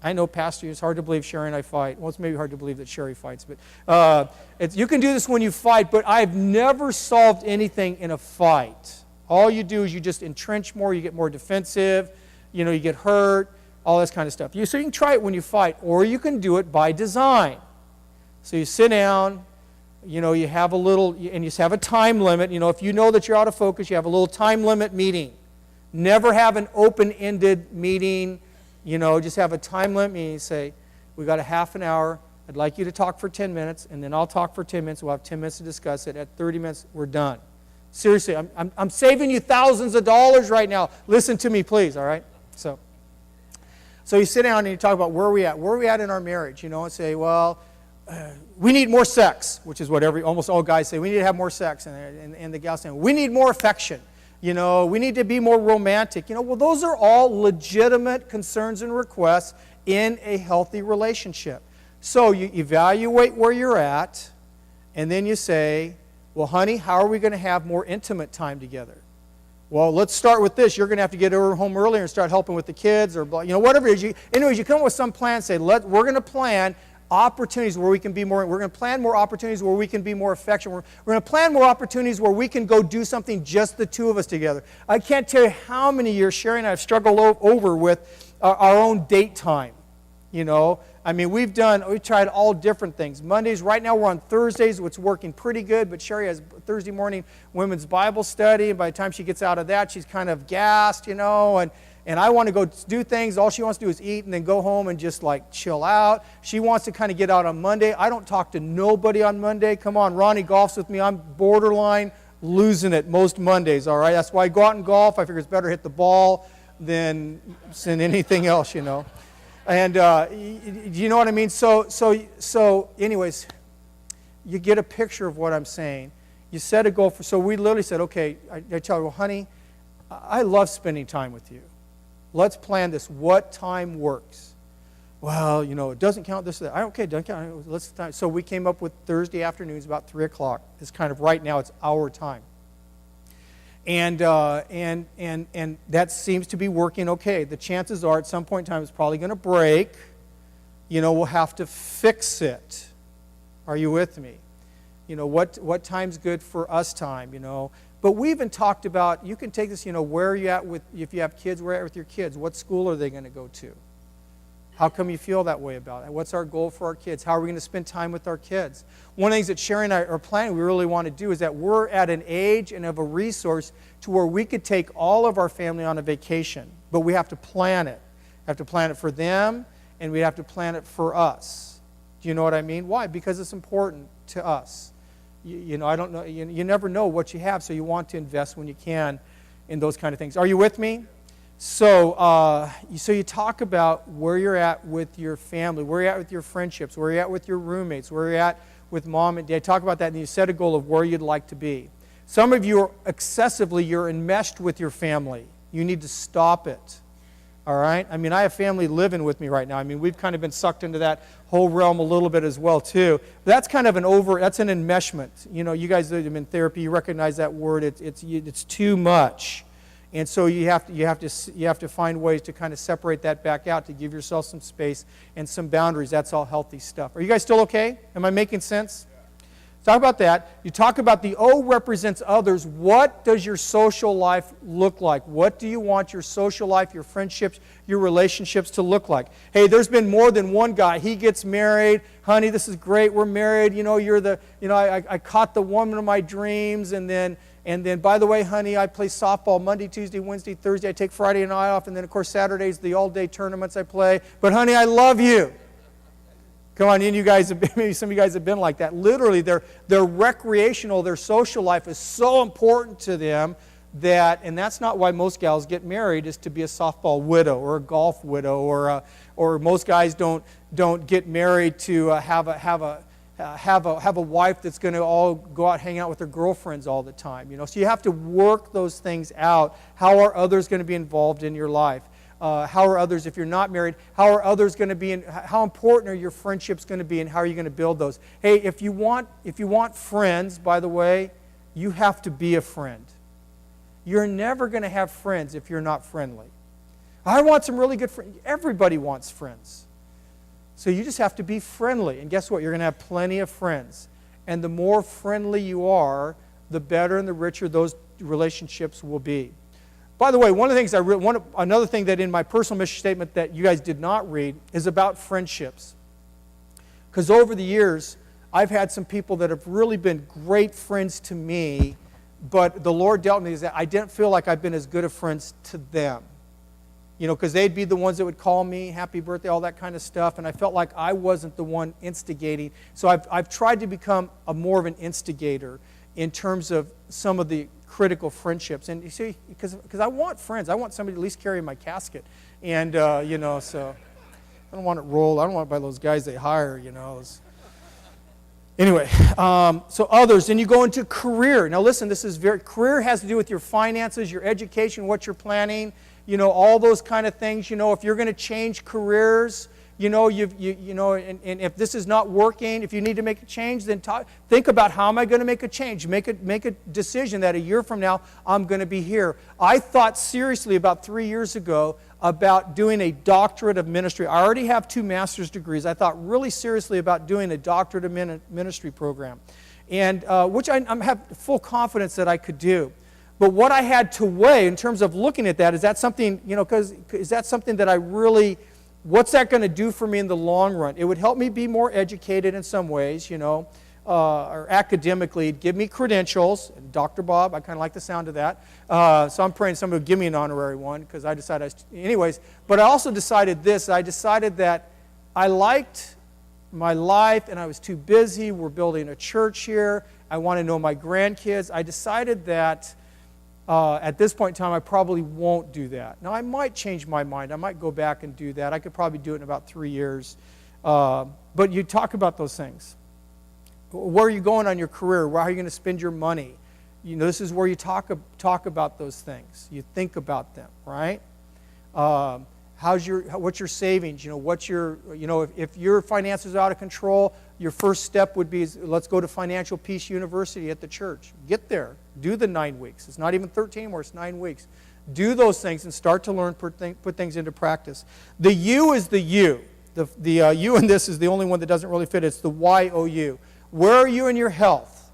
[SPEAKER 1] I know, Pastor, it's hard to believe Sherry and I fight. Well, it's maybe hard to believe that Sherry fights, but you can do this when you fight, but I've never solved anything in a fight. All you do is you just entrench more, you get more defensive, you know, you get hurt, all this kind of stuff. So you can try it when you fight, or you can do it by design. So you sit down, you know, you have a little, and you have a time limit. You know, if you know that you're out of focus, you have a little time limit meeting. Never have an open-ended meeting. You know, just have a time limit meeting. Say, we got a half an hour. I'd like you to talk for 10 minutes, and then I'll talk for 10 minutes. We'll have 10 minutes to discuss it. At 30 minutes, we're done. Seriously, I'm saving you thousands of dollars right now. Listen to me, please, all right? So you sit down and you talk about where are we at? Where are we at in our marriage? You know, and say, well, we need more sex, which is what almost all guys say. We need to have more sex. And the gals saying, we need more affection. You know, we need to be more romantic. You know, well, those are all legitimate concerns and requests in a healthy relationship. So you evaluate where you're at, and then you say, well, honey, how are we going to have more intimate time together? Well, let's start with this. You're going to have to get home earlier and start helping with the kids, or, you know, whatever it is. Anyways, you come up with some plan. Say, we're going to plan opportunities where we can be more. We're going to plan more opportunities where we can be more affectionate. We're going to plan more opportunities where we can go do something just the two of us together. I can't tell you how many years Sherry and I have struggled over with our own date time. You know, I mean, we've tried all different things. Mondays, right now we're on Thursdays, which is working pretty good, but Sherry has Thursday morning women's Bible study, and by the time she gets out of that, she's kind of gassed, you know, and I want to go do things. All she wants to do is eat and then go home and just like chill out. She wants to kind of get out on Monday. I don't talk to nobody on Monday. Come on, Ronnie golfs with me. I'm borderline losing it most Mondays, all right? That's why I go out and golf. I figure it's better hit the ball than anything else, you know. And you know what I mean? So anyways, you get a picture of what I'm saying. You set a goal for, so we literally said, okay, I tell her, well, honey, I love spending time with you. Let's plan this. What time works? Well, you know, it doesn't count this or that. Okay, it doesn't count. Let's time. So we came up with Thursday afternoons about 3 o'clock. It's kind of right now, it's our time. And that seems to be working okay. The chances are at some point in time it's probably going to break. You know, we'll have to fix it. Are you with me? You know, what time's good for us time, you know. But we even talked about, you can take this, you know, where are you at with, if you have kids, where are you at with your kids? What school are they going to go to? How come you feel that way about it? What's our goal for our kids? How are we going to spend time with our kids? One of the things that Sherry and I are planning, we really want to do, is that we're at an age and of a resource to where we could take all of our family on a vacation. But we have to plan it. We have to plan it for them, and we have to plan it for us. Do you know what I mean? Why? Because it's important to us. You know, I don't know. You never know what you have, so you want to invest when you can in those kind of things. Are you with me? So you talk about where you're at with your family, where you're at with your friendships, where you're at with your roommates, where you're at with mom and dad. Talk about that, and you set a goal of where you'd like to be. Some of you are you're enmeshed with your family. You need to stop it. All right? I mean, I have family living with me right now. I mean, we've kind of been sucked into that whole realm a little bit as well, too. That's kind of that's an enmeshment. You know, you guys that have been in therapy, you recognize that word. It's too much. And so you have to find ways to kind of separate that back out, to give yourself some space and some boundaries. That's all healthy stuff. Are you guys still okay? Am I making sense? Talk about that. You talk about the O represents others. What does your social life look like? What do you want your social life, your friendships, your relationships to look like? Hey, there's been more than one guy. He gets married. Honey, this is great. We're married. You know, I caught the woman of my dreams. And then, by the way, honey, I play softball Monday, Tuesday, Wednesday, Thursday. I take Friday night off. And then, of course, Saturday's the all-day tournaments I play. But, honey, I love you. Come on, you guys, maybe some of you guys have been like that. Literally, their recreational, their social life is so important to them and that's not why most gals get married, is to be a softball widow or a golf widow, or most guys don't get married to have a wife that's going to all go out hang out with their girlfriends all the time. You know, so you have to work those things out. How are others going to be involved in your life? How are others, if you're not married, how are others going to be, how important are your friendships going to be, and how are you going to build those? Hey, if you want friends, by the way, you have to be a friend. You're never going to have friends if you're not friendly. I want some really good friends. Everybody wants friends. So you just have to be friendly, and guess what? You're going to have plenty of friends. And the more friendly you are, the better and the richer those relationships will be. By the way, one of the things another thing that in my personal mission statement that you guys did not read is about friendships. Because over the years, I've had some people that have really been great friends to me, but the Lord dealt with me is that I didn't feel like I've been as good of friends to them. You know, because they'd be the ones that would call me, happy birthday, all that kind of stuff, and I felt like I wasn't the one instigating. So I've tried to become more of an instigator in terms of some of the critical friendships. And you see, because I want friends. I want somebody to at least carry my casket. And, you know, so I don't want it rolled. I don't want it by those guys they hire, you know. Anyway, so others. Then you go into career. Now listen, career has to do with your finances, your education, what you're planning, you know, all those kind of things. You know, if you're going to change careers, you know, you know, and if this is not working, if you need to make a change, then think about how am I going to make a change? Make a decision that a year from now I'm going to be here. I thought seriously about 3 years ago about doing a doctorate of ministry. I already have 2 master's degrees. I thought really seriously about doing a doctorate of ministry program, and which I have full confidence that I could do. But what I had to weigh in terms of looking at that, is that something, you know, is that something that I really What's that going to do for me in the long run? It would help me be more educated in some ways, or academically. It'd give me credentials. Dr. Bob, I kind of like the sound of that. So I'm praying somebody would give me an honorary one because I decided, anyways. But I also decided this. I decided that I liked my life and I was too busy. We're building a church here. I want to know my grandkids. I decided that at this point in time, I probably won't do that. Now, I might change my mind. I might go back and do that. I could probably do it in about 3 years. But you talk about those things. Where are you going on your career? Where are you going to spend your money? This is where you talk about those things. You think about them, right? What's your savings? If your finances are out of control, your first step would be, let's go to Financial Peace University at the church. Get there. Do the 9 weeks. It's not even 13 anymore, it's 9 weeks. Do those things and start to learn, put things into practice. The U is the U. The U in this is the only one that doesn't really fit. It's the Y-O-U. Where are you in your health?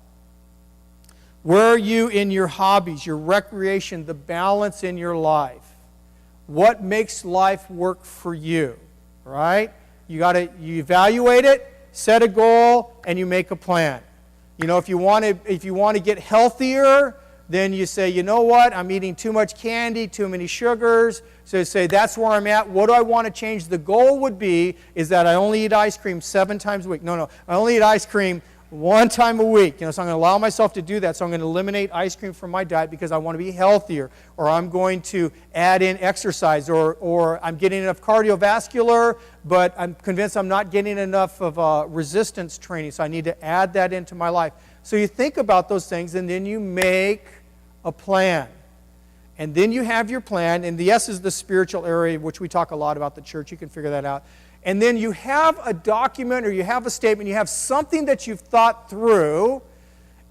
[SPEAKER 1] Where are you in your hobbies, your recreation, the balance in your life? What makes life work for you, right? You evaluate it, set a goal, and you make a plan. If you want to get healthier, then you say, you know what, I'm eating too much candy, too many sugars. So you say, that's where I'm at. What do I want to change? The goal would be is that I only eat ice cream 7 times a week. No, I only eat ice cream 1 time a week. So I'm going to allow myself to do that. So I'm going to eliminate ice cream from my diet because I want to be healthier. Or I'm going to add in exercise. Or I'm getting enough cardiovascular, but I'm convinced I'm not getting enough of resistance training. So I need to add that into my life. So you think about those things and then you make a plan. And then you have your plan. And the S is the spiritual area, which we talk a lot about the church. You can figure that out. And then you have a document or you have a statement, you have something that you've thought through,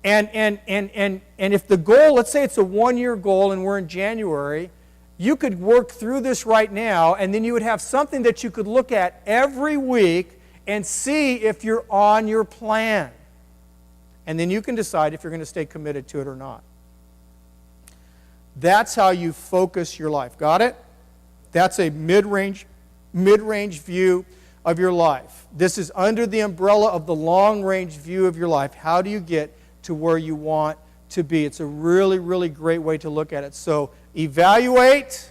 [SPEAKER 1] and if the goal, let's say it's a 1-year goal and we're in January, you could work through this right now, and then you would have something that you could look at every week and see if you're on your plan. And then you can decide if you're going to stay committed to it or not. That's how you focus your life. Got it? That's a mid-range view of your life. This is under the umbrella of the long-range view of your life. How do you get to where you want to be? It's a really, really great way to look at it. So evaluate,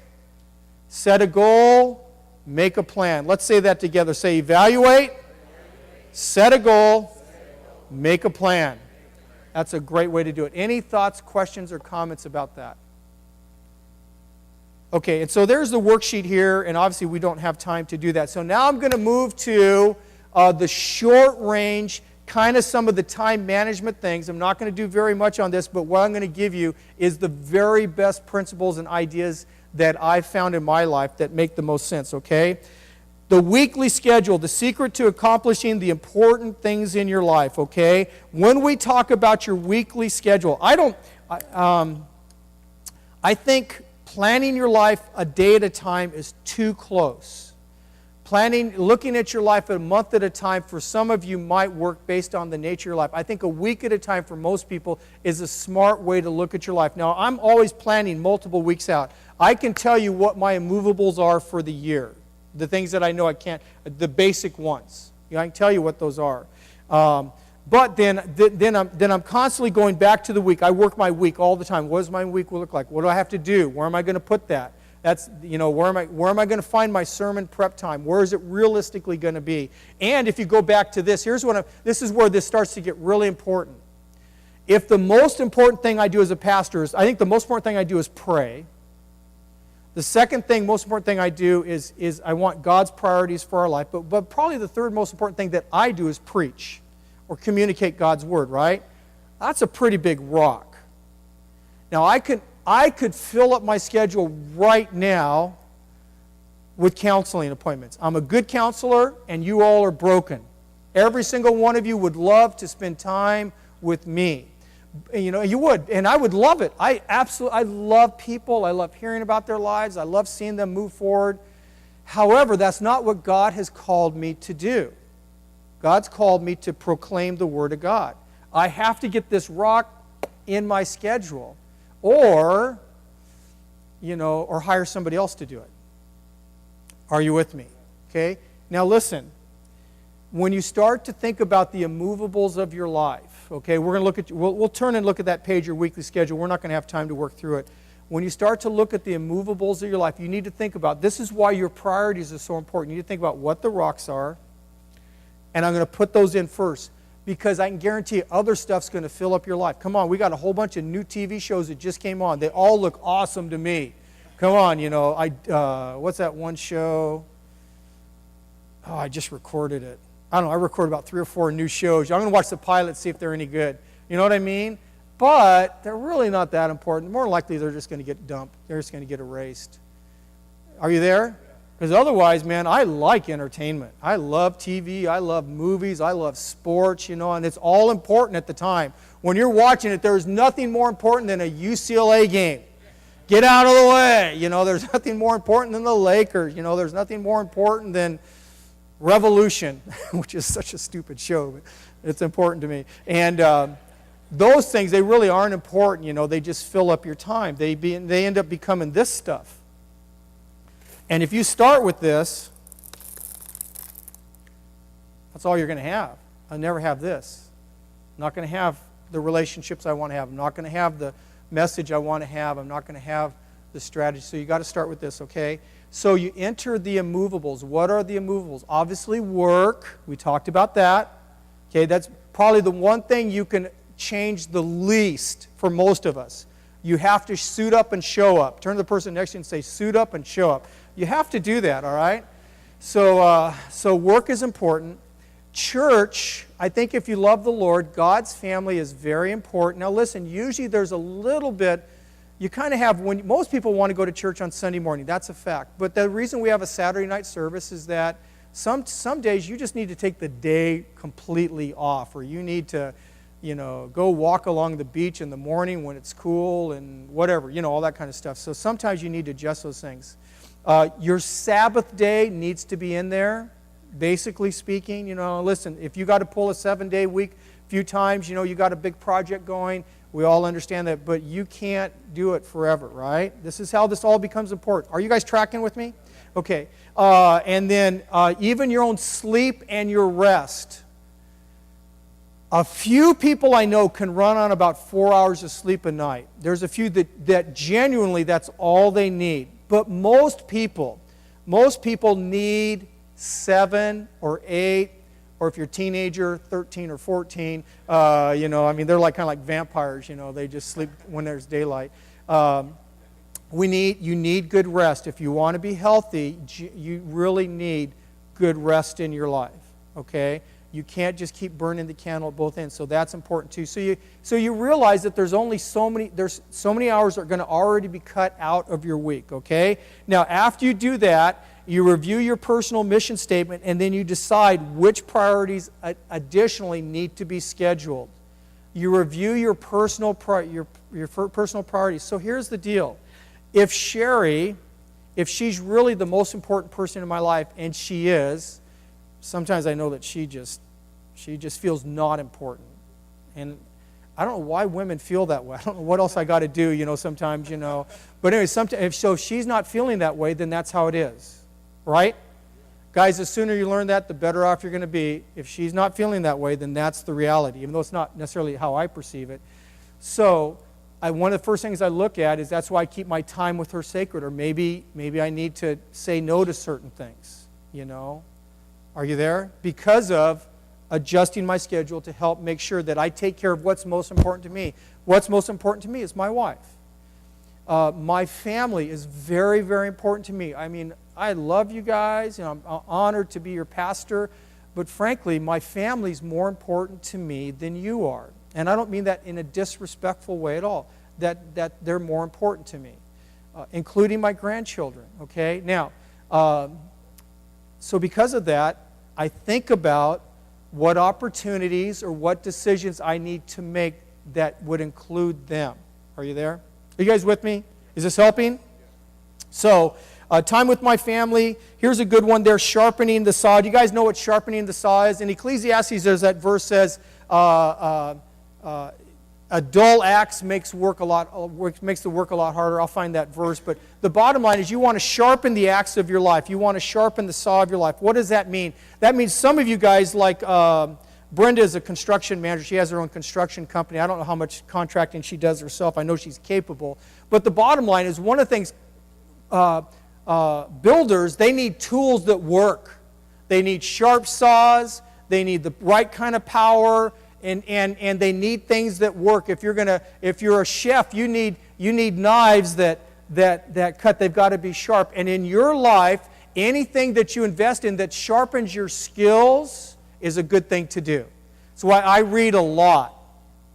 [SPEAKER 1] set a goal, make a plan. Let's say that together. Say evaluate, set a goal, make a plan. That's a great way to do it. Any thoughts, questions, or comments about that? Okay, and so there's the worksheet here, and obviously we don't have time to do that. So now I'm going to move to the short range, kind of some of the time management things. I'm not going to do very much on this, but what I'm going to give you is the very best principles and ideas that I've found in my life that make the most sense, okay? The weekly schedule, the secret to accomplishing the important things in your life, okay? When we talk about your weekly schedule, I think planning your life a day at a time is too close. Looking at your life a month at a time for some of you might work based on the nature of your life. I think a week at a time for most people is a smart way to look at your life. Now, I'm always planning multiple weeks out. I can tell you what my immovables are for the year. The things that I know I can't, the basic ones. I can tell you what those are. But then I'm constantly going back to the week. I work my week all the time. What does my week look like? What do I have to do? Where am I going to put that? That's, where am I going to find my sermon prep time? Where is it realistically going to be? And if you go back to this, this is where this starts to get really important. If the most important thing I do as a pastor I think the most important thing I do is pray. The second thing, most important thing I do is I want God's priorities for our life. But probably the third most important thing that I do is preach or communicate God's word, right? That's a pretty big rock. Now, I could fill up my schedule right now with counseling appointments. I'm a good counselor, and you all are broken. Every single one of you would love to spend time with me. You would, and I would love it. I love people. I love hearing about their lives. I love seeing them move forward. However, that's not what God has called me to do. God's called me to proclaim the Word of God. I have to get this rock in my schedule, or hire somebody else to do it. Are you with me? Okay? Now listen. When you start to think about the immovables of your life, okay, we're going to look at, we'll turn and look at that page, your weekly schedule. We're not going to have time to work through it. When you start to look at the immovables of your life, you need to think about, this is why your priorities are so important. You need to think about what the rocks are, and I'm going to put those in first, because I can guarantee you other stuff's going to fill up your life. Come on, we got a whole bunch of new TV shows that just came on. They all look awesome to me. Come on, you know, what's that one show? Oh, I just recorded it. I don't know, I record about 3 or 4 new shows. I'm going to watch the pilot, see if they're any good. You know what I mean? But they're really not that important. More likely, they're just going to get dumped. They're just going to get erased. Are you there? Because otherwise, man, I like entertainment. I love TV. I love movies. I love sports, you know, and it's all important at the time. When you're watching it, there's nothing more important than a UCLA game. Get out of the way. You know, there's nothing more important than the Lakers. You know, there's nothing more important than Revolution, which is such a stupid show, but it's important to me. And those things, they really aren't important, you know, they just fill up your time. They end up becoming this stuff. And if you start with this, that's all you're going to have. I'll never have this. I'm not going to have the relationships I want to have. I'm not going to have the message I want to have. I'm not going to have the strategy. So you got to start with this, okay? So you enter the immovables. What are the immovables? Obviously work. We talked about that. Okay, that's probably the one thing you can change the least for most of us. You have to suit up and show up. Turn to the person next to you and say, suit up and show up. You have to do that, all right? So work is important. Church, I think if you love the Lord, God's family is very important. Now listen, usually there's a little bit, you kind of have, when most people want to go to church on Sunday morning, that's a fact. But the reason we have a Saturday night service is that some days you just need to take the day completely off, or you need to, you know, go walk along the beach in the morning when it's cool and whatever, you know, all that kind of stuff. So sometimes you need to adjust those things. Your Sabbath day needs to be in there, basically speaking. You know, listen, if you got to pull a 7-day week a few times, you know, you got a big project going, we all understand that, but you can't do it forever, right? This is how this all becomes important. Are you guys tracking with me? Okay. And then even your own sleep and your rest. A few people I know can run on about 4 hours of sleep a night. There's a few that genuinely that's all they need. But most people need 7 or 8, or if you're a teenager, 13 or 14. You know, I mean, they're like kind of like vampires. You know, they just sleep when there's daylight. You need good rest. If you want to be healthy, you really need good rest in your life. Okay. You can't just keep burning the candle at both ends, so that's important too. So you realize that there's so many hours that are going to already be cut out of your week, okay? Now, after you do that, you review your personal mission statement, and then you decide which priorities additionally need to be scheduled. You review your personal priorities. So here's the deal. If she's really the most important person in my life, and she is, sometimes I know that she just feels not important. And I don't know why women feel that way. I don't know what else I got to do, you know, sometimes, you know. But anyway, if she's not feeling that way, then that's how it is, right? Guys, the sooner you learn that, the better off you're going to be. If she's not feeling that way, then that's the reality, even though it's not necessarily how I perceive it. So one of the first things I look at is that's why I keep my time with her sacred, or maybe I need to say no to certain things, you know. Are you there? Because of adjusting my schedule to help make sure that I take care of what's most important to me. What's most important to me is my wife. My family is very, very important to me. I mean, I love you guys, and I'm honored to be your pastor, but frankly, my family's more important to me than you are. And I don't mean that in a disrespectful way at all, that they're more important to me, including my grandchildren, okay? Now, so because of that, I think about what opportunities or what decisions I need to make that would include them. Are you there? Are you guys with me? Is this helping? So, time with my family. Here's a good one there, sharpening the saw. Do you guys know what sharpening the saw is? In Ecclesiastes, there's that verse says, A dull axe makes the work a lot harder. I'll find that verse. But the bottom line is you want to sharpen the axe of your life. You want to sharpen the saw of your life. What does that mean? That means some of you guys, like Brenda is a construction manager. She has her own construction company. I don't know how much contracting she does herself. I know she's capable. But the bottom line is one of the things, builders, they need tools that work. They need sharp saws. They need the right kind of power. And they need things that work. If you're a chef, you need knives that cut. They've got to be sharp. And in your life, anything that you invest in that sharpens your skills is a good thing to do. That's why I read a lot.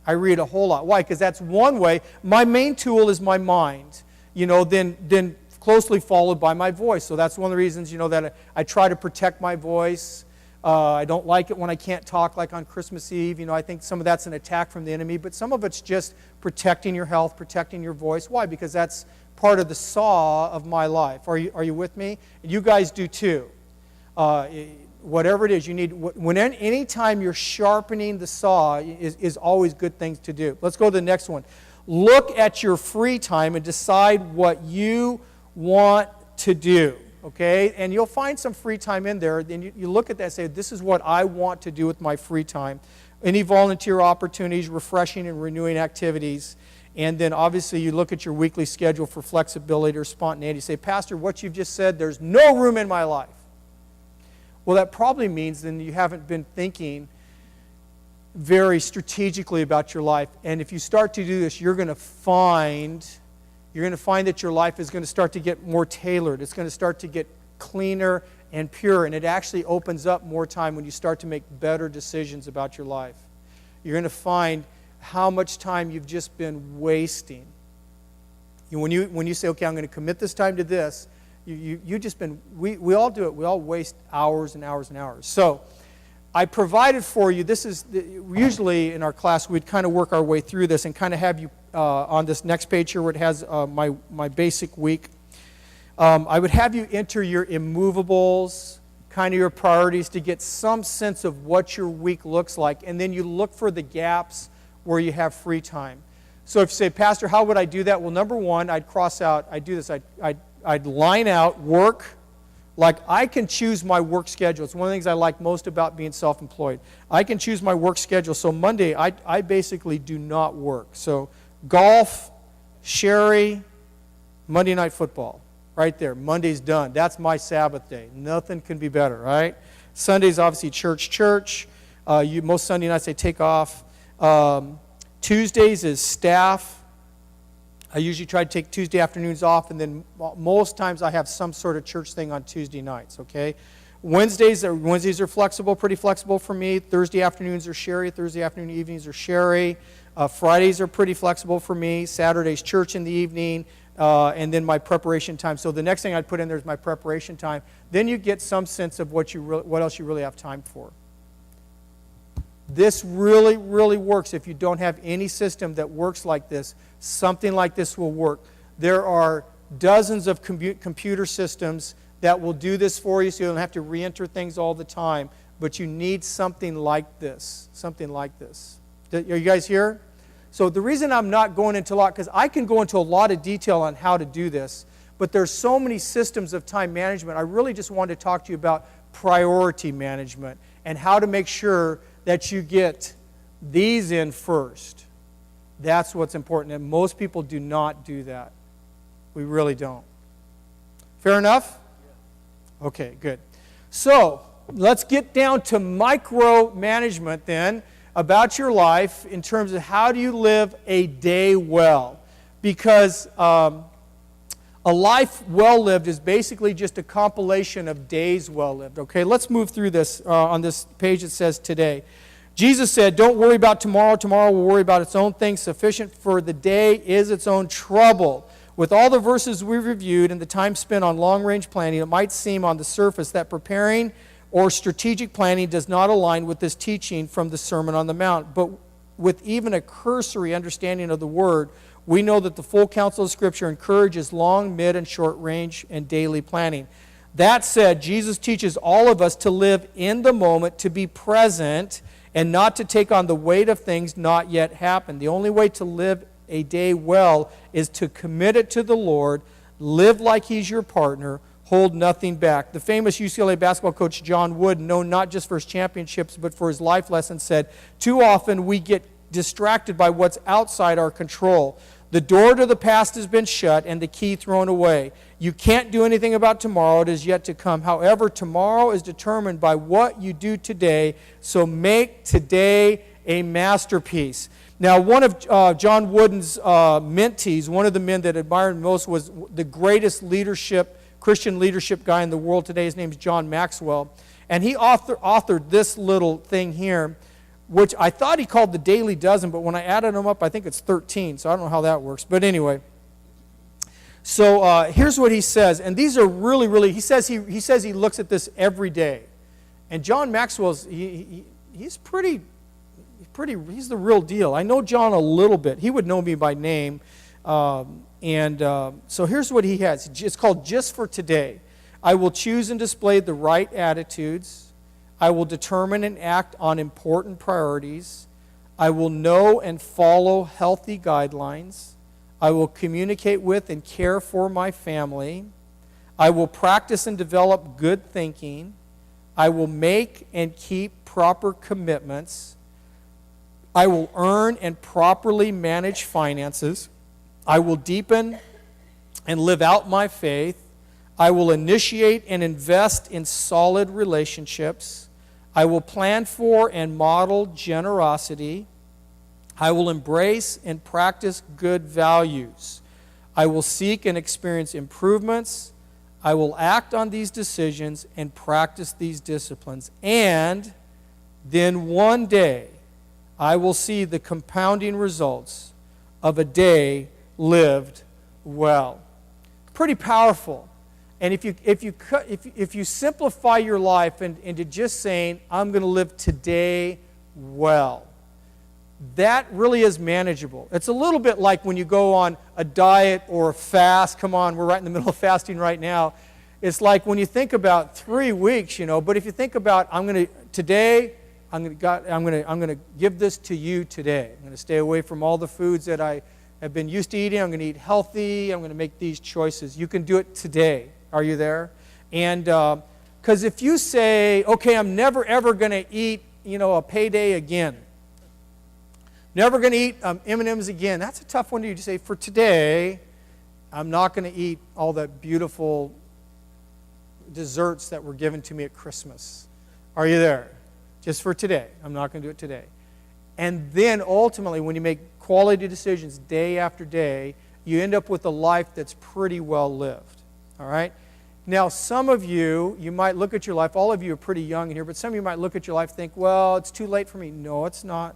[SPEAKER 1] I read a whole lot. Why? Because that's one way. My main tool is my mind. Then closely followed by my voice. So that's one of the reasons, that I try to protect my voice. I don't like it when I can't talk like on Christmas Eve. I think some of that's an attack from the enemy, but some of it's just protecting your health, protecting your voice. Why? Because that's part of the saw of my life. Are you with me? And you guys do too. Whatever it is, you need. Any time you're sharpening the saw is always good things to do. Let's go to the next one. Look at your free time and decide what you want to do. Okay, and you'll find some free time in there. Then you look at that and say, this is what I want to do with my free time. Any volunteer opportunities, refreshing and renewing activities. And then obviously you look at your weekly schedule for flexibility or spontaneity. You say, Pastor, what you've just said, there's no room in my life. Well, that probably means then you haven't been thinking very strategically about your life. And if you start to do this, you're going to find that your life is going to start to get more tailored. It's going to start to get cleaner and pure. And it actually opens up more time when you start to make better decisions about your life. You're going to find how much time you've just been wasting. When you say, okay, I'm going to commit this time to this, you just been, we all do it. We all waste hours and hours and hours. So I provided for you, this is, usually in our class we'd kind of work our way through this and kind of have you on this next page here where it has my basic week. I would have you enter your immovables, kind of your priorities to get some sense of what your week looks like, and then you look for the gaps where you have free time. So if you say, Pastor, how would I do that? Well, number one, I'd cross out, I'd line out work. Like I can choose my work schedule. It's one of the things I like most about being self-employed. I can choose my work schedule. So Monday, I basically do not work. So golf, Sherry, Monday night football. Right there. Monday's done. That's my Sabbath day. Nothing can be better, right? Sunday's obviously church. Most Sunday nights they take off. Tuesdays is staff. I usually try to take Tuesday afternoons off, and then most times I have some sort of church thing on Tuesday nights, okay? Wednesdays are flexible, pretty flexible for me. Thursday afternoons are Sherry. Thursday afternoon evenings are Sherry. Fridays are pretty flexible for me. Saturday's church in the evening. And then my preparation time. So the next thing I'd put in there is my preparation time. Then you get some sense of what else you really have time for. This really, really works. If you don't have any system that works like this, something like this will work. There are dozens of computer systems that will do this for you, so you don't have to re-enter things all the time. But you need something like this. Something like this. Are you guys here? So the reason I'm not going into a lot, because I can go into a lot of detail on how to do this, but there's so many systems of time management. I really just wanted to talk to you about priority management and how to make sure that you get these in first. That's what's important, and most people do not do that. We really don't. Fair enough? Okay, good. So let's get down to micromanagement then, about your life in terms of how do you live a day well. Because a life well lived is basically just a compilation of days well lived. Okay, let's move through this. On this page it says today. Jesus said, don't worry about tomorrow. Tomorrow will worry about its own things. Sufficient for the day is its own trouble. With all the verses we've reviewed and the time spent on long-range planning, it might seem on the surface that preparing or strategic planning does not align with this teaching from the Sermon on the Mount. But with even a cursory understanding of the Word, we know that the full counsel of Scripture encourages long, mid, and short range and daily planning. That said, Jesus teaches all of us to live in the moment, to be present, and not to take on the weight of things not yet happened. The only way to live a day well is to commit it to the Lord, live like He's your partner, hold nothing back. The famous UCLA basketball coach John Wooden, known not just for his championships but for his life lessons, said, "Too often we get distracted by what's outside our control. The door to the past has been shut and the key thrown away. You can't do anything about tomorrow. It is yet to come. However, tomorrow is determined by what you do today, so make today a masterpiece." Now, one of John Wooden's mentees, one of the men that admired him most, was the greatest Christian leadership guy in the world today. His name is John Maxwell. And he authored this little thing here, which I thought he called the Daily Dozen, but when I added them up, I think it's 13, so I don't know how that works. But anyway, so here's what he says, and these are really, really, he says he looks at this every day. And John Maxwell's, he's he's the real deal. I know John a little bit. He would know me by name. So here's what he has. It's called Just for Today. I will choose and display the right attitudes. I will determine and act on important priorities. I will know and follow healthy guidelines. I will communicate with and care for my family. I will practice and develop good thinking. I will make and keep proper commitments. I will earn and properly manage finances. I will deepen and live out my faith. I will initiate and invest in solid relationships. I will plan for and model generosity. I will embrace and practice good values. I will seek and experience improvements. I will act on these decisions and practice these disciplines. And then one day, I will see the compounding results of a day lived well. Pretty powerful. And if you simplify your life into just saying, I'm going to live today well, that really is manageable. It's a little bit like when you go on a diet or a fast. Come on, we're right in the middle of fasting right now. It's like when you think about 3 weeks, but if you think about, I'm going to give this to you today. I'm going to stay away from all the foods that I have been used to eating. I'm going to eat healthy. I'm going to make these choices. You can do it today. Are you there? And because if you say, okay, I'm never ever going to eat, a payday again. Never going to eat M&Ms again. That's a tough one to say. For today, I'm not going to eat all that beautiful desserts that were given to me at Christmas. Are you there? Just for today. I'm not going to do it today. And then ultimately, when you make quality decisions day after day, you end up with a life that's pretty well lived. All right? Now, some of you might look at your life, all of you are pretty young in here, but some of you might look at your life and think, well, it's too late for me. No, it's not.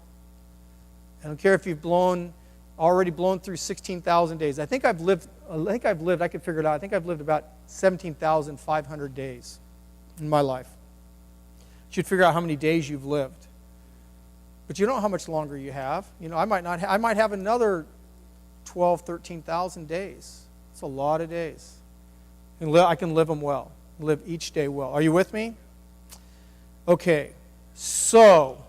[SPEAKER 1] I don't care if you've already blown through 16,000 days. I could figure it out. I think I've lived about 17,500 days in my life. You should figure out how many days you've lived. But you don't know how much longer you have. I might have another 12, 13,000 days. It's a lot of days. I can live them well. Live each day well. Are you with me? Okay. So,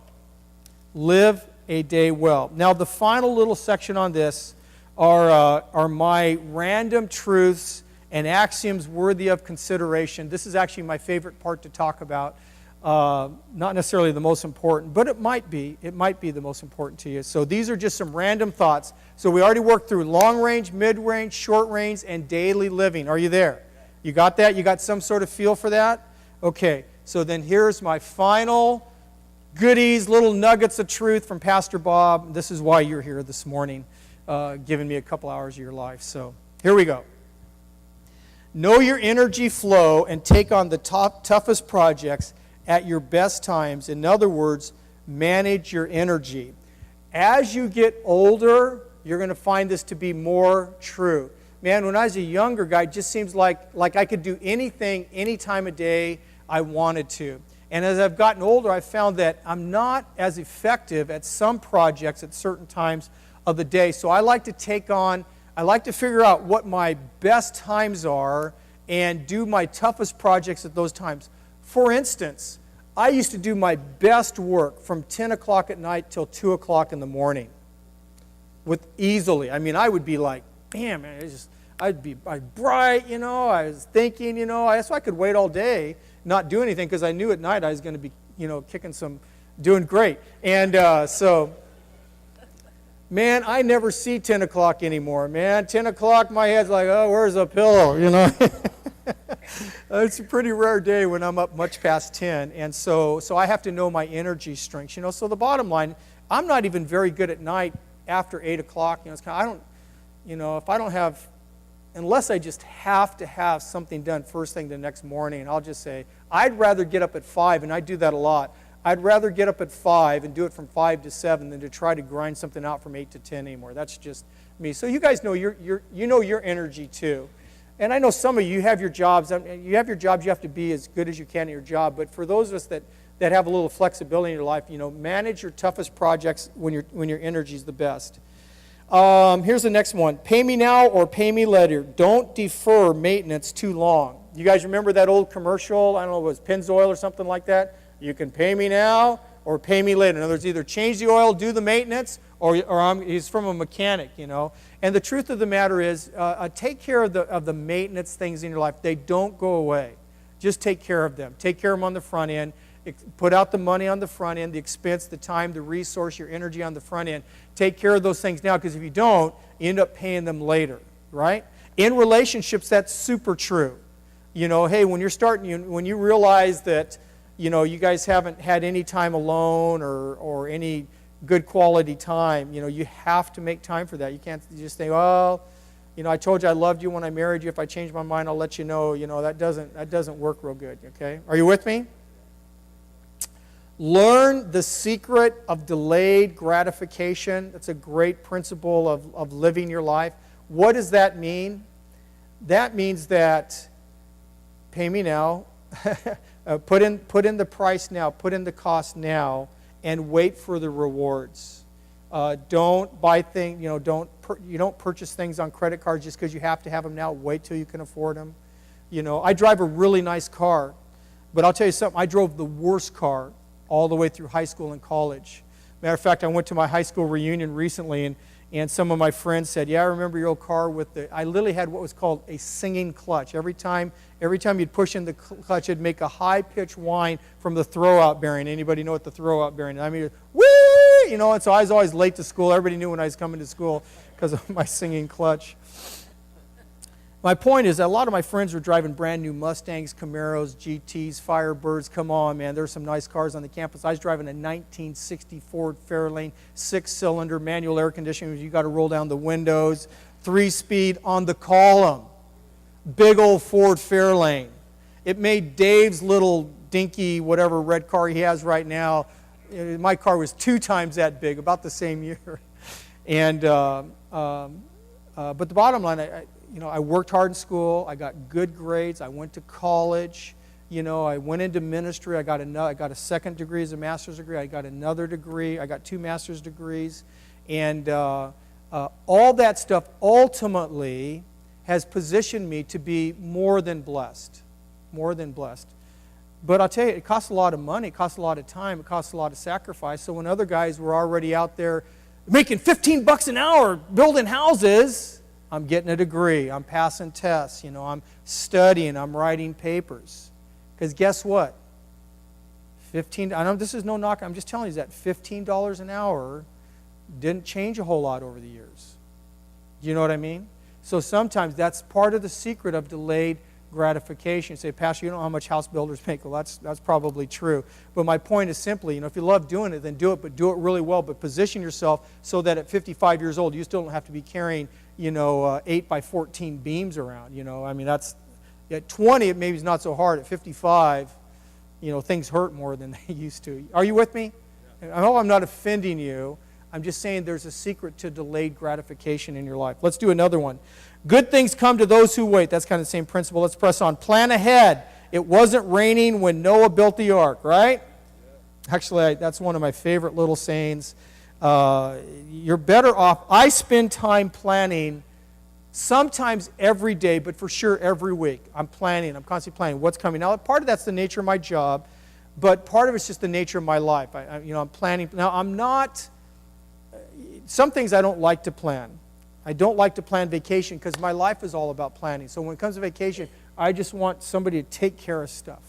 [SPEAKER 1] live a day well. Now, the final little section on this are my random truths and axioms worthy of consideration. This is actually my favorite part to talk about. Not necessarily the most important, but it might be the most important to you. So these are just some random thoughts. So we already worked through long range, mid range, short range, and daily living. Are you there? You got that? You got some sort of feel for that? Okay, so then here's my final goodies, little nuggets of truth from Pastor Bob. This is why you're here this morning, giving me a couple hours of your life. So here we go. Know your energy flow and take on the toughest projects at your best times. In other words, manage your energy. As you get older, you're going to find this to be more true. Man, when I was a younger guy, it just seems like I could do anything, any time of day I wanted to. And as I've gotten older, I've found that I'm not as effective at some projects at certain times of the day. So I like to figure out what my best times are and do my toughest projects at those times. For instance, I used to do my best work from 10 o'clock at night till 2 o'clock in the morning. With easily. I mean, I would be like, damn, man, I'd bright, you know, I was thinking, you know, so I could wait all day, not do anything, because I knew at night I was going to be, you know, doing great. And so, man, I never see 10 o'clock anymore, man. 10 o'clock, my head's like, oh, where's the pillow, you know? It's a pretty rare day when I'm up much past 10. And so I have to know my energy strengths, you know. So the bottom line, I'm not even very good at night after 8 o'clock. You know, it's kind of, I don't, you know, if I don't have, unless I just have to have something done first thing the next morning, I'll just say, I'd rather get up at 5, and I do that a lot. I'd rather get up at 5 and do it from 5 to 7 than to try to grind something out from 8 to 10 anymore. That's just me. So you guys know you know your energy too. And I know some of you have your jobs. You have your jobs. You have to be as good as you can at your job. But for those of us that have a little flexibility in your life, you know, manage your toughest projects when your energy is the best. Here's the next one. Pay me now or pay me later. Don't defer maintenance too long. You guys remember that old commercial? I don't know, it was Pennzoil or something like that. You can pay me now or pay me later. In other words, either change the oil, do the maintenance, or he's from a mechanic, you know. And the truth of the matter is, take care of the maintenance things in your life. They don't go away. Just take care of them. Take care of them on the front end. Put out the money on the front end, the expense, the time, the resource, your energy on the front end. Take care of those things now, because if you don't, you end up paying them later, right? In relationships, that's super true. You know, hey, when you're starting, when you realize that, you know, you guys haven't had any time alone or any good quality time, you know, you have to make time for that. You can't just say, well, you know, I told you I loved you when I married you. If I change my mind, I'll let you know. You know, that doesn't work real good, okay? Are you with me? Learn the secret of delayed gratification. That's a great principle of living your life. What does that mean? That means that pay me now, put in the price now, put in the cost now, and wait for the rewards. Don't buy things, you know, you don't purchase things on credit cards just because you have to have them now. Wait till you can afford them. You know, I drive a really nice car, but I'll tell you something, I drove the worst car all the way through high school and college. Matter of fact, I went to my high school reunion recently, and some of my friends said, yeah, I remember your old car with I literally had what was called a singing clutch. Every time you'd push in the clutch, it'd make a high-pitched whine from the throw-out bearing. Anybody know what the throw-out bearing is? I mean, whee! You know, and so I was always late to school. Everybody knew when I was coming to school because of my singing clutch. My point is that a lot of my friends were driving brand new Mustangs, Camaros, GTs, Firebirds. Come on, man, there's some nice cars on the campus. I was driving a 1960 Ford Fairlane, 6-cylinder, manual air conditioning. You got to roll down the windows, 3-speed on the column. Big old Ford Fairlane. It made Dave's little dinky, whatever red car he has right now. My car was 2 times that big, about the same year. And but the bottom line, I worked hard in school. I got good grades. I went to college. You know, I went into ministry. I got a second degree as a master's degree. I got another degree. I got 2 master's degrees. And all that stuff ultimately has positioned me to be more than blessed. More than blessed. But I'll tell you, it costs a lot of money. It costs a lot of time. It costs a lot of sacrifice. So when other guys were already out there making $15 an hour building houses, I'm getting a degree. I'm passing tests. You know, I'm studying. I'm writing papers. Because guess what? I know this is no knock. I'm just telling you that $15 an hour didn't change a whole lot over the years. Do you know what I mean? So sometimes that's part of the secret of delayed gratification. You say, Pastor, you don't know how much house builders make. Well, that's probably true. But my point is simply, if you love doing it, then do it, but do it really well. But position yourself so that at 55 years old, you still don't have to be carrying, 8 by 14 beams around. I mean, that's at 20, it maybe is not so hard. At 55, things hurt more than they used to. Are you with me? Yeah. I hope I'm not offending you. I'm just saying there's a secret to delayed gratification in your life. Let's do another one. Good things come to those who wait. That's kind of the same principle. Let's press on. Plan ahead. It wasn't raining when Noah built the ark, right? Yeah. Actually, that's one of my favorite little sayings. You're better off. I spend time planning sometimes every day, but for sure every week. I'm planning. I'm constantly planning what's coming. Now, part of that's the nature of my job, But part of it's just the nature of my life. I'm planning. Now, I'm not, some things I don't like to plan. I don't like to plan vacation because my life is all about planning. So when it comes to vacation, I just want somebody to take care of stuff,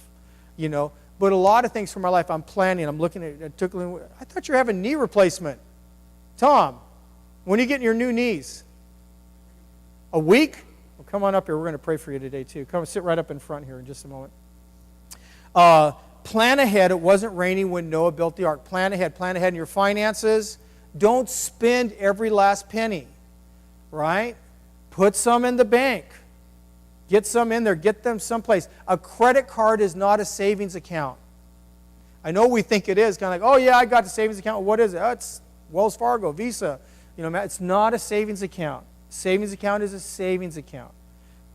[SPEAKER 1] But a lot of things for my life, I'm planning. I'm looking at, I thought you were having knee replacement. Tom, when are you getting your new knees? A week? Well, come on up here. We're going to pray for you today, too. Come sit right up in front here in just a moment. Plan ahead. It wasn't raining when Noah built the ark. Plan ahead. Plan ahead in your finances. Don't spend every last penny, right? Put some in the bank. Get some in there. Get them someplace. A credit card is not a savings account. I know we think it is. Kind of like, oh, yeah, I got the savings account. What is it? Oh, it's Wells Fargo, Visa. It's not a savings account. Savings account is a savings account.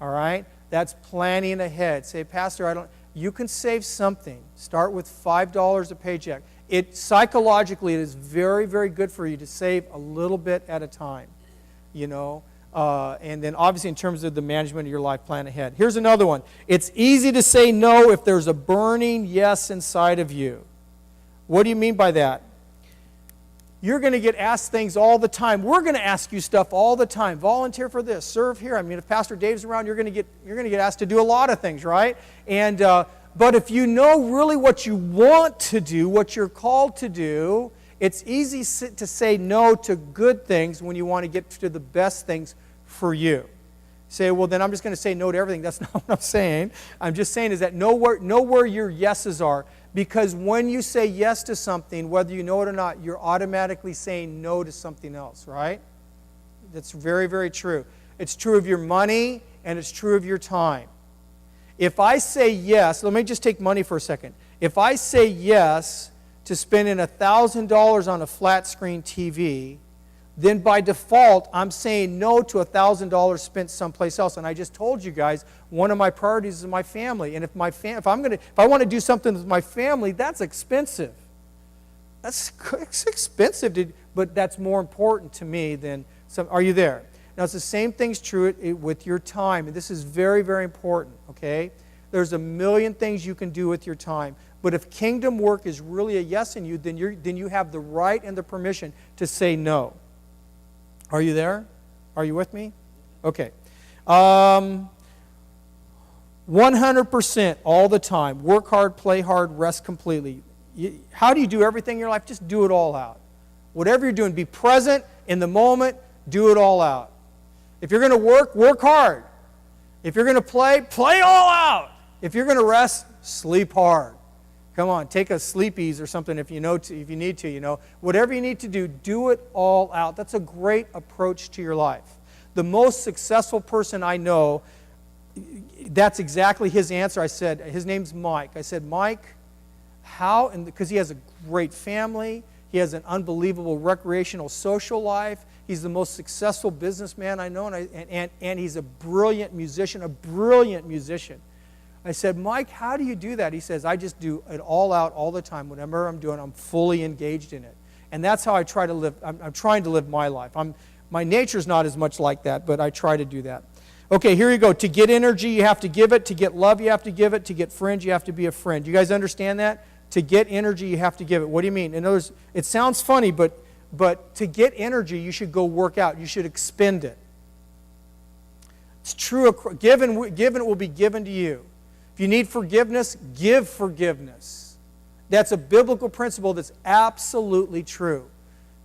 [SPEAKER 1] All right? That's planning ahead. Say, Pastor, you can save something. Start with $5 a paycheck. Psychologically, it is very, very good for you to save a little bit at a time. And then obviously in terms of the management of your life, plan ahead. Here's another one. It's easy to say no if there's a burning yes inside of you. What do you mean by that? You're going to get asked things all the time. We're going to ask you stuff all the time. Volunteer for this, serve here. I mean, if Pastor Dave's around, you're going to get asked to do a lot of things, right? And but if you know really what you want to do, what you're called to do, it's easy to say no to good things when you want to get to the best things for you. Say, well, then I'm just going to say no to everything. That's not what I'm saying. I'm just saying is that know where your yeses are. Because when you say yes to something, whether you know it or not, you're automatically saying no to something else, right? That's very, very true. It's true of your money and it's true of your time. If I say yes, let me just take money for a second. If I say yes to spending $1,000 on a flat screen TV, then by default, I'm saying no to $1,000 spent someplace else. And I just told you guys, one of my priorities is my family. And if I want to do something with my family, that's expensive. It's expensive, but that's more important to me than some. Are you there? Now, it's the same thing's true with your time. And this is very, very important, okay? There's a million things you can do with your time. But if kingdom work is really a yes in you, then you have the right and the permission to say no. Are you there? Are you with me? Okay. 100% all the time. Work hard, play hard, rest completely. How do you do everything in your life? Just do it all out. Whatever you're doing, be present in the moment, do it all out. If you're going to work hard. If you're going to play all out. If you're going to rest, sleep hard. Come on, take a sleepies or something if you need to, Whatever you need to do it all out. That's a great approach to your life. The most successful person I know, that's exactly his answer. I said, his name's Mike. I said, Mike, how? And because he has a great family, he has an unbelievable recreational social life. He's the most successful businessman I know, and he's a brilliant musician, I said, Mike, how do you do that? He says, I just do it all out all the time. Whatever I'm doing, I'm fully engaged in it. And that's how I try to live. I'm trying to live my life. My nature's not as much like that, but I try to do that. Okay, here you go. To get energy, you have to give it. To get love, you have to give it. To get friends, you have to be a friend. You guys understand that? To get energy, you have to give it. What do you mean? In other words, it sounds funny, but to get energy, you should go work out. You should expend it. It's true. Given it will be given to you. If you need forgiveness, give forgiveness. That's a biblical principle that's absolutely true.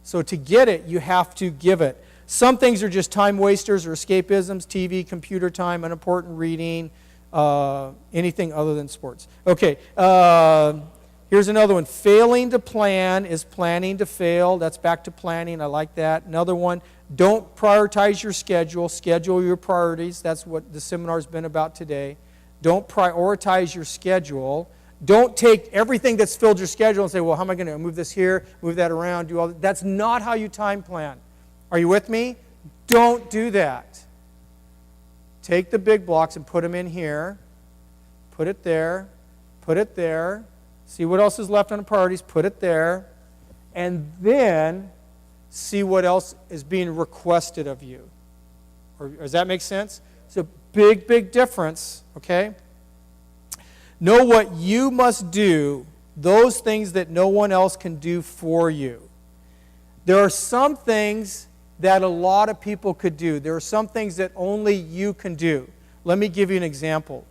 [SPEAKER 1] So to get it, you have to give it. Some things are just time wasters or escapisms, TV, computer time, unimportant reading, anything other than sports. Okay, here's another one. Failing to plan is planning to fail. That's back to planning. I like that. Another one, don't prioritize your schedule. Schedule your priorities. That's what the seminar's been about today. Don't prioritize your schedule. Don't take everything that's filled your schedule and say, well, how am I going to move this here, move that around, do all that. That's not how you time plan. Are you with me? Don't do that. Take the big blocks and put them in here. Put it there. Put it there. See what else is left on the priorities. Put it there. And then see what else is being requested of you. Does that make sense? It's a big, big difference, okay? Know what you must do Those things that no one else can do for you. There are some things that a lot of people could do. There are some things that only you can do. Let me give you an example.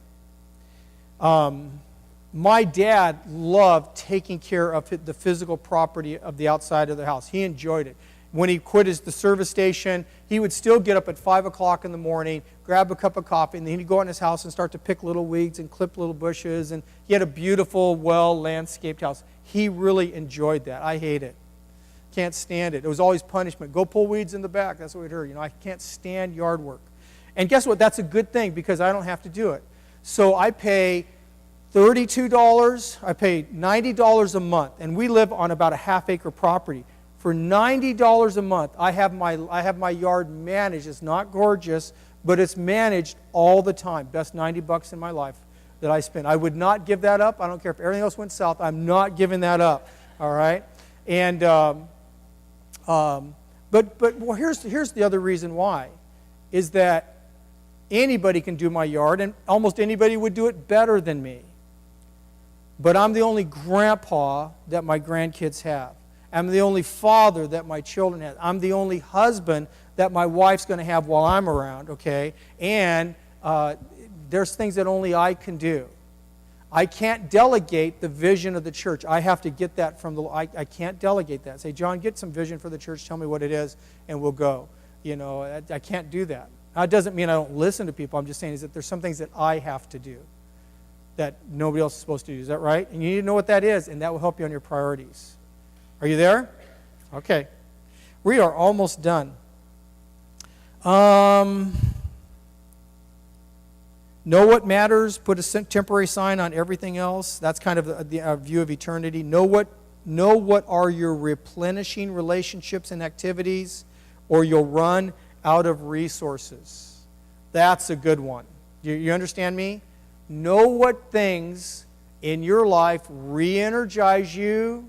[SPEAKER 1] My dad loved taking care of the physical property of the outside of the house. He enjoyed it. When he quit the service station, he would still get up at 5 o'clock in the morning, grab a cup of coffee, and then he'd go out in his house and start to pick little weeds and clip little bushes. And he had a beautiful, well-landscaped house. He really enjoyed that. I hate it. Can't stand it. It was always punishment. Go pull weeds in the back. That's what we'd heard. I can't stand yard work. And guess what? That's a good thing because I don't have to do it. So I pay $32, I pay $90 a month, and we live on about a half-acre property. For $90 a month, I have my yard managed. It's not gorgeous, but it's managed all the time. Best $90 in my life that I spent. I would not give that up. I don't care if everything else went south. I'm not giving that up. All right? And well, here's the other reason why, is that anybody can do my yard, and almost anybody would do it better than me. But I'm the only grandpa that my grandkids have. I'm the only father that my children have. I'm the only husband that my wife's going to have while I'm around, okay? And there's things that only I can do. I can't delegate the vision of the church. I have to get that from I can't delegate that. Say, John, get some vision for the church. Tell me what it is, and we'll go. I can't do that. That doesn't mean I don't listen to people. I'm just saying is that there's some things that I have to do that nobody else is supposed to do. Is that right? And you need to know what that is, and that will help you on your priorities. Are you there? Okay. We are almost done. Know what matters. Put a temporary sign on everything else. That's kind of the view of eternity. Know what are your replenishing relationships and activities, or you'll run out of resources. That's a good one. You understand me? Know what things in your life re-energize you,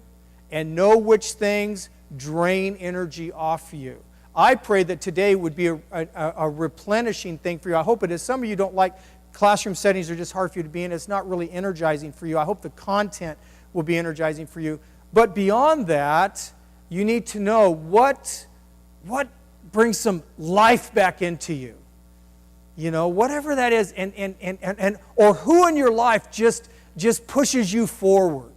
[SPEAKER 1] and know which things drain energy off you. I pray that today would be a replenishing thing for you. I hope it is. Some of you don't like classroom settings, are just hard for you to be in. It's not really energizing for you. I hope the content will be energizing for you. But beyond that, you need to know what brings some life back into you. Whatever that is, and or who in your life just pushes you forward.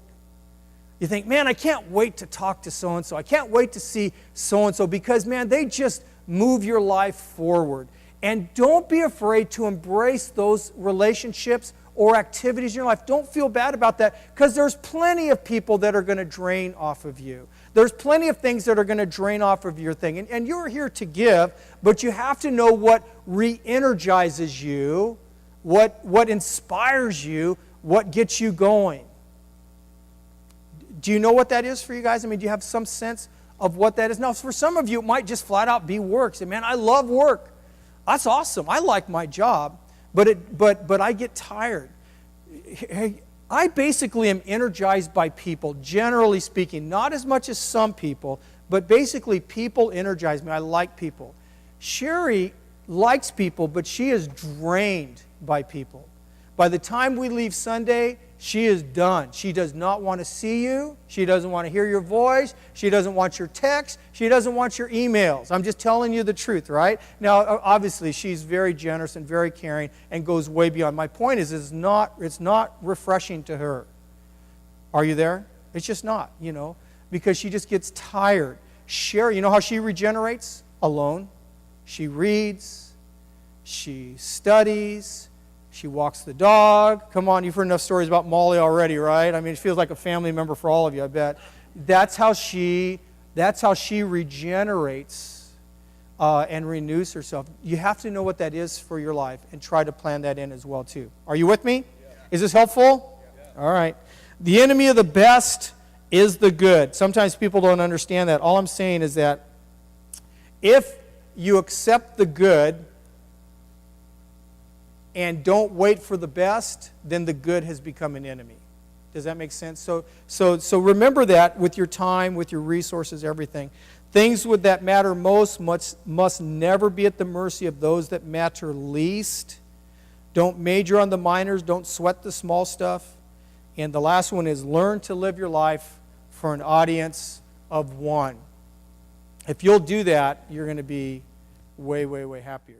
[SPEAKER 1] You think, man, I can't wait to talk to so-and-so. I can't wait to see so-and-so because, man, they just move your life forward. And don't be afraid to embrace those relationships or activities in your life. Don't feel bad about that because there's plenty of people that are going to drain off of you. There's plenty of things that are going to drain off of your thing. And you're here to give, but you have to know what re-energizes you, what inspires you, what gets you going. Do you know what that is for you guys? I mean, do you have some sense of what that is? Now, for some of you, it might just flat out be work. Say, man, I love work. That's awesome. I like my job, but I get tired. I basically am energized by people, generally speaking. Not as much as some people, but basically people energize me. I like people. Sherry likes people, but she is drained by people. By the time we leave Sunday, she is done. She does not want to see you. She doesn't want to hear your voice. She doesn't want your texts. She doesn't want your emails. I'm just telling you the truth, right? Now, obviously, she's very generous and very caring and goes way beyond. My point is, it's not refreshing to her. Are you there? It's just not, because she just gets tired. Sherry, you know how she regenerates? Alone. She reads. She studies. She walks the dog. Come on, you've heard enough stories about Molly already, right? I mean, it feels like a family member for all of you, I bet. That's how she regenerates and renews herself. You have to know what that is for your life and try to plan that in as well, too. Are you with me? Yeah. Is this helpful? Yeah. All right. The enemy of the best is the good. Sometimes people don't understand that. All I'm saying is that if you accept the good and don't wait for the best, then the good has become an enemy. Does that make sense? So remember that with your time, with your resources, everything. Things that matter most must never be at the mercy of those that matter least. Don't major on the minors. Don't sweat the small stuff. And the last one is learn to live your life for an audience of one. If you'll do that, you're going to be way, way, way happier.